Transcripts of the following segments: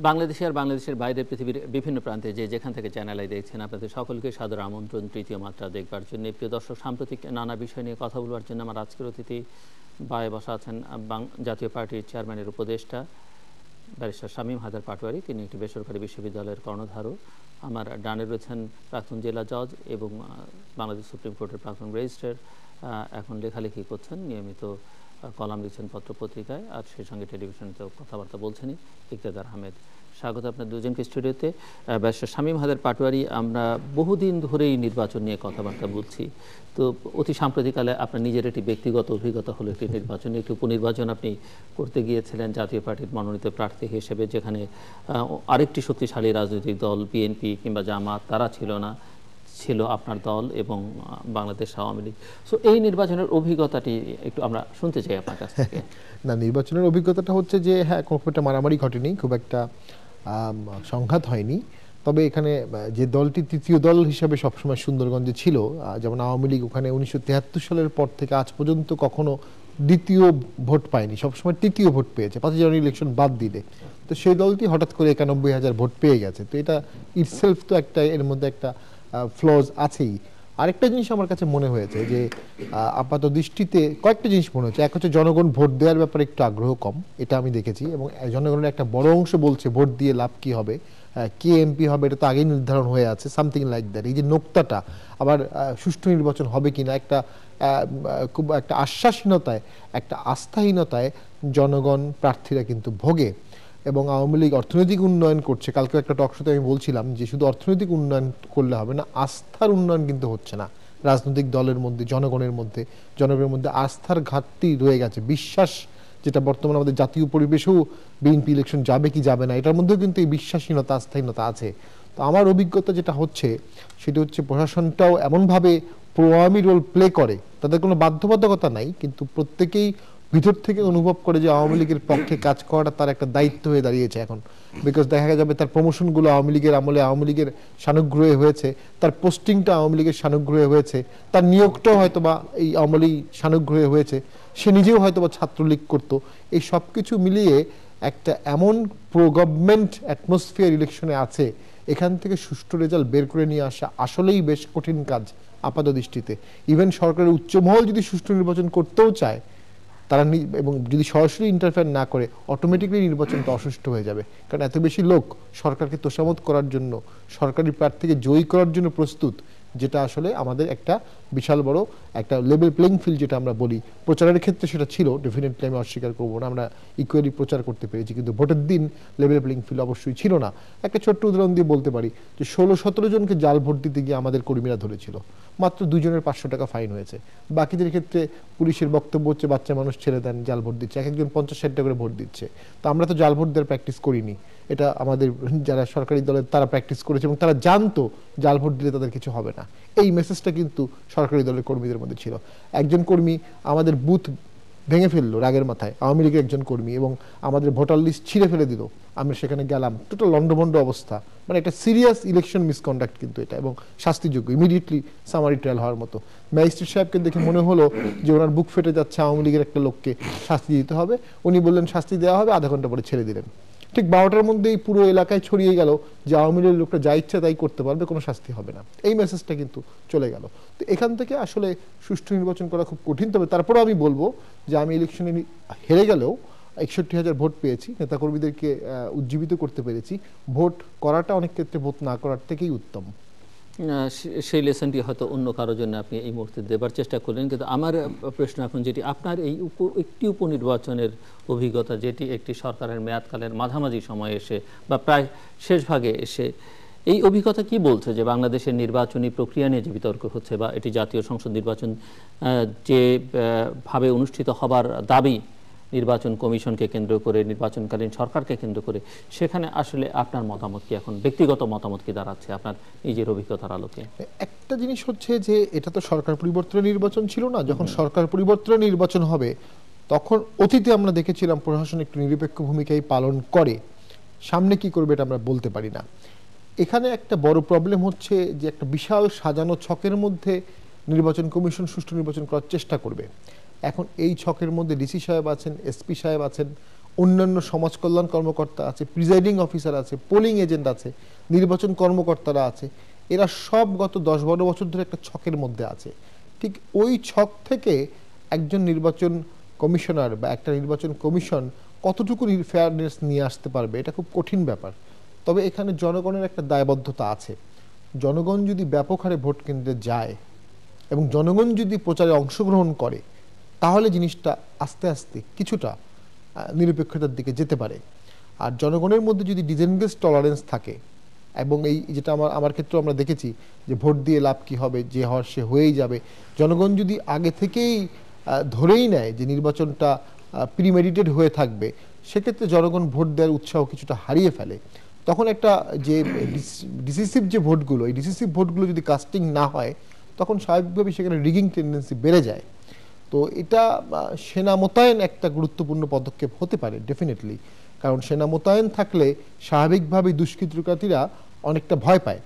বাংলাদেশে আর বাংলাদেশের বাইরে পৃথিবীর বিভিন্ন প্রান্তে যেখান থেকে চ্যানেল আই দেখছেন আপনাদের সকলকে সাদর আমন্ত্রণ তৃতীয় মাত্রা দেখবার জন্য। প্রিয় দর্শক, সাম্প্রতিক নানা বিষয় নিয়ে কথা বলবার জন্য আমার আজকের অতিথি বায়ে বসা আছেন জাতীয় পার্টির চেয়ারম্যানের উপদেষ্টা ব্যারিস্টার শামীম হায়দার পাটোয়ারি। তিনি একটি বেসরকারি বিশ্ববিদ্যালয়ের কর্ণধারও। আমার ডানে রয়েছেন প্রাক্তন জেলা জজ এবং বাংলাদেশ সুপ্রিম কোর্টের প্রাক্তন রেজিস্ট্রার, এখন লেখালেখি করছেন, নিয়মিত কলাম লিখছেন পত্রপত্রিকায়, আর সেই সঙ্গে টেলিভিশনেতেও কথাবার্তা বলছেনই, ইকতেদার আহমেদ। স্বাগত আপনার দুজনকে স্টুডিওতে। ব্যারিস্টার শামীম হায়দার পাটোয়ারি, আমরা বহুদিন ধরেই নির্বাচন নিয়ে কথাবার্তা বলছি, তো অতি সাম্প্রতিককালে আপনার নিজের একটি ব্যক্তিগত অভিজ্ঞতা হলো একটি নির্বাচনে, একটি উপনির্বাচন আপনি করতে গিয়েছিলেন জাতীয় পার্টির মনোনীত প্রার্থী হিসেবে, যেখানে আরেকটি শক্তিশালী রাজনৈতিক দল বিএনপি কিংবা জামাত তারা ছিল না, ছিল আপনার দল এবং বাংলাদেশ আওয়ামী লীগ। সো এই নির্বাচনের অভিজ্ঞতাটি একটু আমরা শুনতে চাই আপনার কাছ থেকে। না, নির্বাচনের অভিজ্ঞতাটা হচ্ছে যে হ্যাঁ, খুব একটা মারামারি ঘটেনি, খুব একটা সংঘাত হয়নি। তবে এখানে যে দলটি তৃতীয় দল হিসাবে সবসময় সুন্দরগঞ্জে ছিল, যেমন আওয়ামী লীগ ওখানে 1973 সালের পর থেকে আজ পর্যন্ত কখনো দ্বিতীয় ভোট পায়নি, সবসময় তৃতীয় ভোট পেয়েছে 5 জানুয়ারি ইলেকশন বাদ দিলে। তো সেই দলটি হঠাৎ করে 91,000 ভোট পেয়ে গেছে। তো এটা ইটসেলফ তো একটা, এর মধ্যে একটা ফ্লজ আছেই। আরেকটা জিনিস আমার কাছে মনে হয়েছে যে আপাত দৃষ্টিতে কয়েকটা জিনিস মনে হচ্ছে। এক হচ্ছে জনগণ ভোট দেওয়ার ব্যাপারে একটু আগ্রহ কম, এটা আমি দেখেছি, এবং জনগণের একটা বড় অংশ বলছে ভোট দিয়ে লাভ কি হবে, কে এমপি হবে এটা তো আগেই নির্ধারণ হয়ে আছে, সামথিং লাইক দ্যাট। এই যে নোক্তাটা, আবার সুষ্ঠু নির্বাচন হবে কিনা, একটা খুব একটা আশ্বাসহীনতায়, একটা আস্থাহীনতায় জনগণ প্রার্থীরা কিন্তু ভোগে। এবং আওয়ামী লীগ অর্থনৈতিক উন্নয়ন করছে, কালকে একটা টক শোতে আমি বলছিলাম যে শুধু অর্থনৈতিক উন্নয়ন করলে হবে না, আস্থার উন্নয়ন কিন্তু হচ্ছে না। রাজনৈতিক দলের মধ্যে জনগণের মধ্যে আস্থার ঘাটতি রয়ে গেছে। বিশ্বাস, যেটা বর্তমানে আমাদের জাতীয় পরিবেশেও বিএনপি ইলেকশন যাবে কি যাবে না, এটার মধ্যেও কিন্তু এই বিশ্বাসহীনতা, আস্থাহীনতা আছে। তো আমার অভিজ্ঞতা যেটা হচ্ছে সেটা হচ্ছে প্রশাসনটাও এমনভাবে প্রোয়ামি রোল প্লে করে, তাদের কোনো বাধ্যবাধকতা নাই, কিন্তু প্রত্যেকেই ভিতর থেকে অনুভব করে যে আওয়ামী লীগের পক্ষে কাজ করাটা তার একটা দায়িত্ব হয়ে দাঁড়িয়েছে এখন। বিকজ দেখা যাবে তার প্রমোশনগুলো আওয়ামী লীগের আমলে আওয়ামী লীগের সানুগ্রহে হয়েছে, তার পোস্টিংটা আওয়ামী লীগের সানুগ্রহে হয়েছে, তার নিয়োগটাও হয়তো বা এই আওয়ামী লীগ সানুগ্রহে হয়েছে, সে নিজেও হয়তো বা ছাত্রলীগ করতো। এই সব কিছু মিলিয়ে একটা এমন প্রো গভর্নমেন্ট অ্যাটমসফিয়ার ইলেকশনে আছে, এখান থেকে সুষ্ঠু রেজাল্ট বের করে নিয়ে আসা আসলেই বেশ কঠিন কাজ আপাত দৃষ্টিতে। ইভেন সরকারের উচ্চমহল যদি সুষ্ঠু নির্বাচন করতেও চায়, তারা এবং যদি সরাসরি ইন্টারফেয়ার না করে, অটোমেটিকলি নির্বাচনটা অসুষ্ঠু হয়ে যাবে। কারণ এত বেশি লোক সরকারকে তোষামত করার জন্য, সরকারি প্রার্থীকে জয়ী করার জন্য প্রস্তুত, যেটা আসলে আমাদের একটা বিশাল বড় একটা লেভেল প্লেইং ফিল্ড যেটা আমরা বলি। প্রচারের ক্ষেত্রে সেটা ছিল, ডেফিনেটলি আমি অস্বীকার করবো না, আমরা ইকুয়ালি প্রচার করতে পেরেছি, কিন্তু ভোটের দিন লেভেল প্লেইং ফিল্ড অবশ্যই ছিল না। একটা ছোট্ট উদাহরণ দিয়ে বলতে পারি যে 16-17 জনকে জাল ভোট দিতে গিয়ে আমাদের কর্মীরা ধরেছিল, মাত্র 2 জনের 500 টাকা ফাইন হয়েছে। বাকিদের ক্ষেত্রে পুলিশের বক্তব্য হচ্ছে বাচ্চা মানুষ ছেড়ে দেন, জাল ভোট দিচ্ছে, এক একজন 50-60 টাকা করে ভোট দিচ্ছে। তো আমরা তো জাল ভোট দেওয়ার প্র্যাকটিস করিনি, এটা আমাদের যারা সরকারি দলের তারা প্র্যাকটিস করেছে, এবং তারা জানতো জাল ভোট দিলে তাদের কিছু হবে না। এই মেসেজটা কিন্তু সরকারি দলের কর্মীদের মধ্যে ছিল। একজন কর্মী আমাদের বুথ ভেঙে ফেললো রাগের মাথায়, আওয়ামী লীগের একজন কর্মী, এবং আমাদের ভোটার লিস্ট ছিঁড়ে ফেলে দিল। আমরা সেখানে গেলাম, টোটাল লন্ডভন্ড অবস্থা, মানে একটা সিরিয়াস ইলেকশন মিসকন্ডাক্ট কিন্তু এটা, এবং শাস্তিযোগ্য, ইমিডিয়েটলি সামারি ট্রায়াল হওয়ার মতো। ম্যাজিস্ট্রেট সাহেবকে দেখে মনে হলো যে ওনার বুক ফেটে যাচ্ছে, আওয়ামী লীগের একটা লোককে শাস্তি দিতে হবে। উনি বললেন শাস্তি দেওয়া হবে, আধা ঘন্টা পরে ছেড়ে দিলেন। ঠিক 12টার মধ্যেই পুরো এলাকায় ছড়িয়ে গেল যে আওয়ামী লীগের লোকটা যা ইচ্ছা তাই করতে পারবে, কোনো শাস্তি হবে না। এই মেসেজটা কিন্তু চলে গেল। তো এখান থেকে আসলে সুষ্ঠু নির্বাচন করা খুব কঠিন। তবে তারপরেও আমি বলবো যে আমি ইলেকশনে হেরে গেলেও 61,000 ভোট পেয়েছি, নেতাকর্মীদেরকে উজ্জীবিত করতে পেরেছি। ভোট করাটা অনেক ক্ষেত্রে ভোট না করার থেকেই উত্তম। সেই লেসনটি হয়তো অন্য কারোর জন্য আপনি এই মুহূর্তে দেবার চেষ্টা করলেন, কিন্তু আমার প্রশ্ন এখন যেটি, আপনার এই একটি উপনির্বাচনের অভিজ্ঞতা, যেটি একটি সরকারের মেয়াদকালের মাঝামাঝি সময়ে এসে বা প্রায় শেষ ভাগে এসে, এই অভিজ্ঞতা কি বলছে যে বাংলাদেশের নির্বাচনী প্রক্রিয়া নিয়ে যে বিতর্ক হচ্ছে, বা এটি জাতীয় সংসদ নির্বাচন যে ভাবে অনুষ্ঠিত হবার দাবি নির্বাচন কমিশনকে কেন্দ্র করে, নির্বাচনকালীন সরকারকে কেন্দ্র করে, সেখানে আসলে আপনার মতামত কি, এখন ব্যক্তিগত মতামত কি দাঁড়াচ্ছে আপনার নিজের অভিজ্ঞতার আলোকে? একটা জিনিস হচ্ছে যে এটা তো সরকার পরিবর্তনের নির্বাচন ছিল না। যখন সরকার পরিবর্তনের নির্বাচন হবে, তখন অতীতে আমরা দেখেছিলাম প্রশাসন একটু নিরপেক্ষ ভূমিকাই পালন করে, সামনে কি করবে এটা আমরা বলতে পারি না। এখানে একটা বড় প্রবলেম হচ্ছে যে একটা বিশাল সাজানো ছকের মধ্যে নির্বাচন কমিশন সুষ্ঠু নির্বাচন করার চেষ্টা করবে। এখন এই ছকের মধ্যে ডিসি সাহেব আছেন, এসপি সাহেব আছেন, অন্যান্য সমাজ কল্যাণ কর্মকর্তা আছে, প্রিজাইডিং অফিসার আছে, পোলিং এজেন্ট আছে, নির্বাচন কর্মকর্তারা আছে। এরা সব গত 10-12 বছর ধরে একটা ছকের মধ্যে আছে। ঠিক ওই ছক থেকে একজন নির্বাচন কমিশনার বা একটা নির্বাচন কমিশন কতটুকু ফেয়ারনেস নিয়ে আসতে পারবে, এটা খুব কঠিন ব্যাপার। তবে এখানে জনগণের একটা দায়বদ্ধতা আছে। জনগণ যদি ব্যাপক হারে ভোট কেন্দ্রে যায় এবং জনগণ যদি প্রচারে অংশগ্রহণ করে, তাহলে জিনিসটা আস্তে আস্তে কিছুটা নিরপেক্ষতার দিকে যেতে পারে। আর জনগণের মধ্যে যদি ডিসএনগেজ টলারেন্স থাকে, এবং এই যেটা আমার ক্ষেত্রে আমরা দেখেছি যে ভোট দিয়ে লাভ কি হবে, যে হওয়ার সে হয়েই যাবে, জনগণ যদি আগে থেকেই ধরেই নেয় যে নির্বাচনটা প্রিমেডিটেড হয়ে থাকবে, সেক্ষেত্রে জনগণ ভোট দেওয়ার উৎসাহ কিছুটা হারিয়ে ফেলে। তখন একটা যে ডিসিসিভ যে ভোটগুলো, এই ডিসিসিভ ভোটগুলো যদি কাস্টিং না হয়, তখন স্বাভাবিকভাবে সেখানে রিগিং টেন্ডেন্সি বেড়ে যায়। তো এটা সেনা মোতায়েন একটা গুরুত্বপূর্ণ পদক্ষেপ হতে পারে ডেফিনেটলি। কারণ সেনা মোতায়েন থাকলে স্বাভাবিকভাবেই দুষ্কৃতকারীরা অনেকটা ভয় পায়।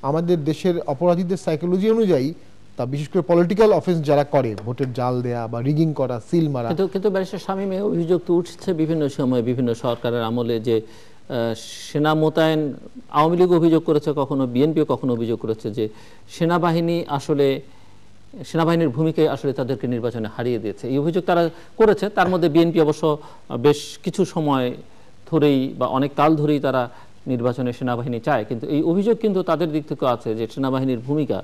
আমাদের দেশের অপরাধীদের সাইকোলজি অনুযায়ী, তা বিশেষ করে পলিটিক্যাল অফেন্স যারা করে, ভোটের জাল দেয়া বা রিগিং করা, সিল মারা। কিন্তু ব্যারিস্টার শামীম, অভিযোগ তো উঠছে বিভিন্ন সময় বিভিন্ন সরকারের আমলে যে সেনা মোতায়েন, আওয়ামী লীগ অভিযোগ করেছে, কখনো বিএনপিও কখনো অভিযোগ করেছে যে সেনাবাহিনীর ভূমিকায় আসলে তাদেরকে নির্বাচনে হারিয়ে দিয়েছে। এই অভিযোগ তারা করেছে। তার মধ্যে বিএনপি অবশ্য বেশ কিছু সময় ধরেই বা অনেক কাল ধরেই তারা নির্বাচনে সেনাবাহিনী চায়, কিন্তু এই অভিযোগ কিন্তু তাদের দিক থেকে আছে যে সেনাবাহিনীর ভূমিকা,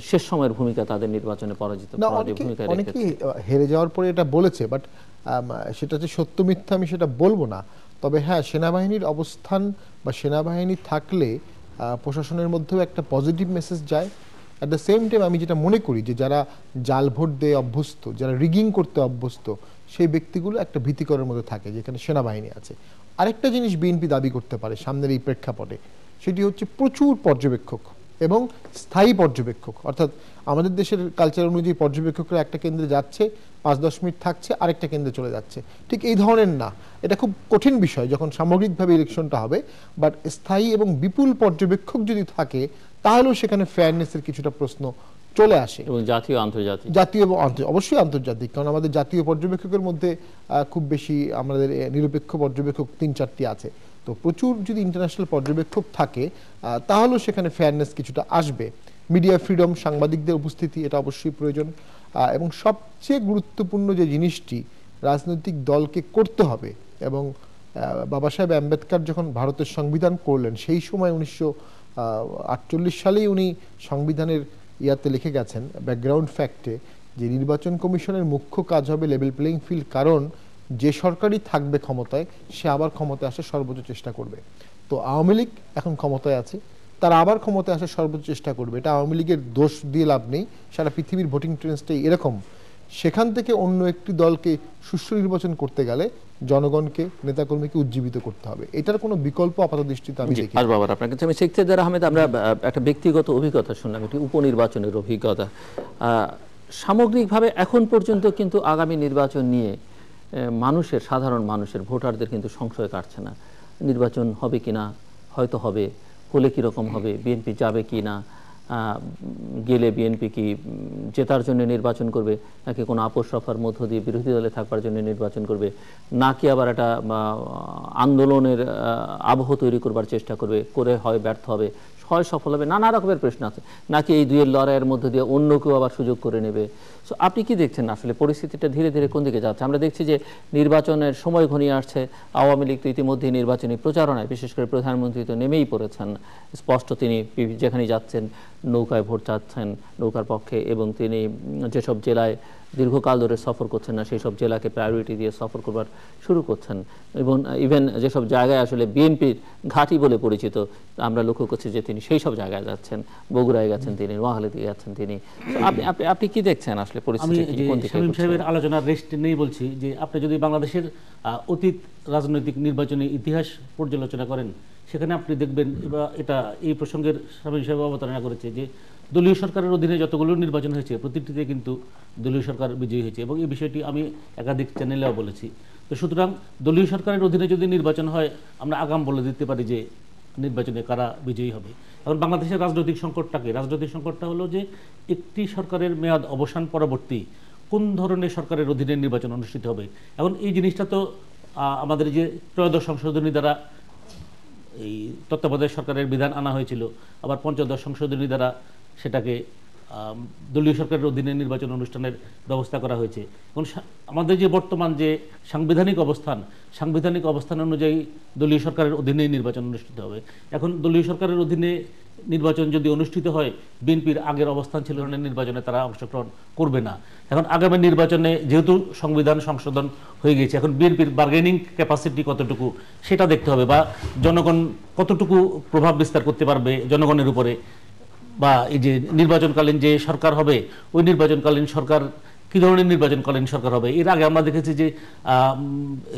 শেষ সময়ের ভূমিকা তাদের নির্বাচনে ভূমিকা অনেকে হেরে যাওয়ার পরে এটা বলেছে, বাট সেটা যে সত্য মিথ্যা আমি সেটা বলবো না। তবে হ্যাঁ, সেনাবাহিনীর অবস্থান বা সেনাবাহিনী থাকলে প্রশাসনের মধ্যেও একটা পজিটিভ মেসেজ যায়। অ্যাট দ্য সেম টাইম আমি যেটা মনে করি যে যারা জাল ভোট দিয়ে অভ্যস্ত, যারা রিগিং করতে অভ্যস্ত, সেই ব্যক্তিগুলো একটা ভীতিকরের মধ্যে থাকে যেখানে সেনাবাহিনী আছে। আরেকটা জিনিস বিএনপি দাবি করতে পারে সামনের এই প্রেক্ষাপটে, সেটি হচ্ছে প্রচুর পর্যবেক্ষক এবং স্থায়ী পর্যবেক্ষক। অর্থাৎ আমাদের দেশের কালচার অনুযায়ী পর্যবেক্ষকরা একটা কেন্দ্রে যাচ্ছে, 5-10 মিনিট থাকছে, আরেকটা কেন্দ্রে চলে যাচ্ছে। ঠিক এই ধরনের না, এটা খুব কঠিন বিষয় যখন সামগ্রিকভাবে ইলেকশনটা হবে। বাট স্থায়ী এবং বিপুল পর্যবেক্ষক যদি থাকে, তাহলেও সেখানে ফেয়ারনেসের কিছুটা প্রশ্ন চলে আসে। এবং জাতীয় আন্তর্জাতিক, জাতীয় এবং অবশ্যই আন্তর্জাতিক, কারণ আমাদের জাতীয় পর্যবেক্ষকের মধ্যে খুব বেশি, আমাদের নিরপেক্ষ পর্যবেক্ষক 3-4টি আছে। তো প্রচুর যদি ইন্টারন্যাশনাল পর্যবেক্ষক থাকে, তাহলেও সেখানে ফেয়ারনেস কিছুটা আসবে। মিডিয়া ফ্রিডম, সাংবাদিকদের উপস্থিতি, এটা অবশ্যই প্রয়োজন। এবং সবচেয়ে গুরুত্বপূর্ণ যে জিনিসটি রাজনৈতিক দলকে করতে হবে, এবং বাবা সাহেব আম্বেদকর যখন ভারতের সংবিধান করলেন, সেই সময় 1948 সালেই উনি সংবিধানের ইয়াতে লিখে গেছেন, ব্যাকগ্রাউন্ড ফ্যাক্টে, যে নির্বাচন কমিশনের মুখ্য কাজ হবে লেভেল প্লেইং ফিল্ড। কারণ যে সরকারই থাকবে ক্ষমতায়, সে আবার ক্ষমতায় আসার সর্বোচ্চ চেষ্টা করবে। তো আওয়ামী লীগ এখন ক্ষমতায় আছে, তারা আবার ক্ষমতায় আসার সর্বোচ্চ চেষ্টা করবে। এটা আওয়ামী লীগের দোষ দিয়ে লাভ নেই, সারা পৃথিবীর ভোটিং ট্রেন্ডসটাই এরকম। সেখান থেকে অন্য একটি দলকে সুষ্ঠু নির্বাচন করতে গেলে জনগণকে, নেতাকর্মীকে উজ্জীবিত করতে হবে। এটার কোনো বিকল্প আপাত দৃষ্টিতে আমি দেখি। আর বাবার আপনার কাছে আমি শেখ সাইয়্যিদ আহমেদ, আমরা একটা ব্যক্তিগত অভিজ্ঞতা শুনলাম, একটি উপনির্বাচনের অভিজ্ঞতা। সামগ্রিকভাবে এখন পর্যন্ত কিন্তু আগামী নির্বাচন নিয়ে মানুষের, সাধারণ মানুষের, ভোটারদের কিন্তু সংশয় কাটছে না। নির্বাচন হবে কিনা, হয়তো হবে, হলে কীরকম হবে, বিএনপি যাবে কি না, গেলে বিএনপি কি জেতার জন্য নির্বাচন করবে, নাকি কোনো আপোষ রফার মধ্য দিয়ে বিরোধী দলে থাকবার জন্য নির্বাচন করবে, নাকি আবার একটা আন্দোলনের আবহ তৈরি করবার চেষ্টা করবে, করে হয় ব্যর্থ হবে, হয় সফল হবে, নানা রকমের প্রশ্ন আছে, নাকি এই দুইয়ের লড়াইয়ের মধ্য দিয়ে অন্য কেউ আবার সুযোগ করে নেবে। সো আপনি কি দেখছেন আসলে পরিস্থিতিটা ধীরে ধীরে কোন দিকে যাচ্ছে? আমরা দেখছি যে নির্বাচনের সময় ঘনিয়ে আসছে, আওয়ামী লীগ তো ইতিমধ্যেই নির্বাচনী প্রচারণায়, বিশেষ করে প্রধানমন্ত্রী তো নেমেই পড়েছেন স্পষ্ট। তিনি যেখানে যাচ্ছেন নৌকায় ভোট চাচ্ছেন, নৌকার পক্ষে, এবং তিনি যেসব জেলায় দীর্ঘকাল ধরে সফর করছেন না, সেই সব জেলাকে প্রায়োরিটি দিয়ে সফর করবার শুরু করছেন। এবং ইভেন যেসব জায়গায় আসলে বিএনপির ঘাঁটি বলে পরিচিত, আমরা লক্ষ্য করছি যে তিনি সেই সব জায়গায় যাচ্ছেন, বগুড়ায় গেছেন তিনি, নোয়াখালীতে যাচ্ছেন তিনি। আপনি কি দেখছেন আসলে পরিস্থিতি কোন দিকে? শামীম সাহেবের আলোচনার রেস্ট নেই বলছি যে আপনি যদি বাংলাদেশের অতীত রাজনৈতিক নির্বাচনী ইতিহাস পর্যালোচনা করেন, সেখানে আপনি দেখবেন, এটা এই প্রসঙ্গের শামীম সাহেব অবতারণা করেছে, যে দলীয় সরকারের অধীনে যতগুলো নির্বাচন হয়েছে প্রতিটিতে কিন্তু দলীয় সরকার বিজয়ী হয়েছে, এবং এই বিষয়টি আমি একাধিক চ্যানেলেও বলেছি। তো সুতরাং দলীয় সরকারের অধীনে যদি নির্বাচন হয়, আমরা আগাম বলে দিতে পারি যে নির্বাচনে কারা বিজয়ী হবে। এখন বাংলাদেশের রাজনৈতিক সংকটটাকে, রাজনৈতিক সংকটটা হলো যে একটি সরকারের মেয়াদ অবসান পরবর্তী কোন ধরনের সরকারের অধীনে নির্বাচন অনুষ্ঠিত হবে। এখন এই জিনিসটা তো আমাদের যে ত্রয়োদশ সংশোধনী দ্বারা এই তত্ত্বাবধায়ক সরকারের বিধান আনা হয়েছিল, আবার পঞ্চদশ সংশোধনী দ্বারা সেটাকে দলীয় সরকারের অধীনে নির্বাচন অনুষ্ঠানের ব্যবস্থা করা হয়েছে। এখন আমাদের যে বর্তমান যে সাংবিধানিক অবস্থান অনুযায়ী দলীয় সরকারের অধীনেই নির্বাচন অনুষ্ঠিত হবে। এখন দলীয় সরকারের অধীনে নির্বাচন যদি অনুষ্ঠিত হয়, বিএনপির আগের অবস্থান ছিল নির্বাচনে তারা অংশগ্রহণ করবে না। এখন আগামী নির্বাচনে যেহেতু সংবিধান সংশোধন হয়ে গেছে, এখন বিএনপির বার্গেনিং ক্যাপাসিটি কতটুকু সেটা দেখতে হবে, বা জনগণ কতটুকু প্রভাব বিস্তার করতে পারবে জনগণের উপরে, বা এই যে নির্বাচনকালীন যে সরকার হবে ওই নির্বাচনকালীন সরকার কী ধরনের নির্বাচনকালীন সরকার হবে। এর আগে আমরা দেখেছি যে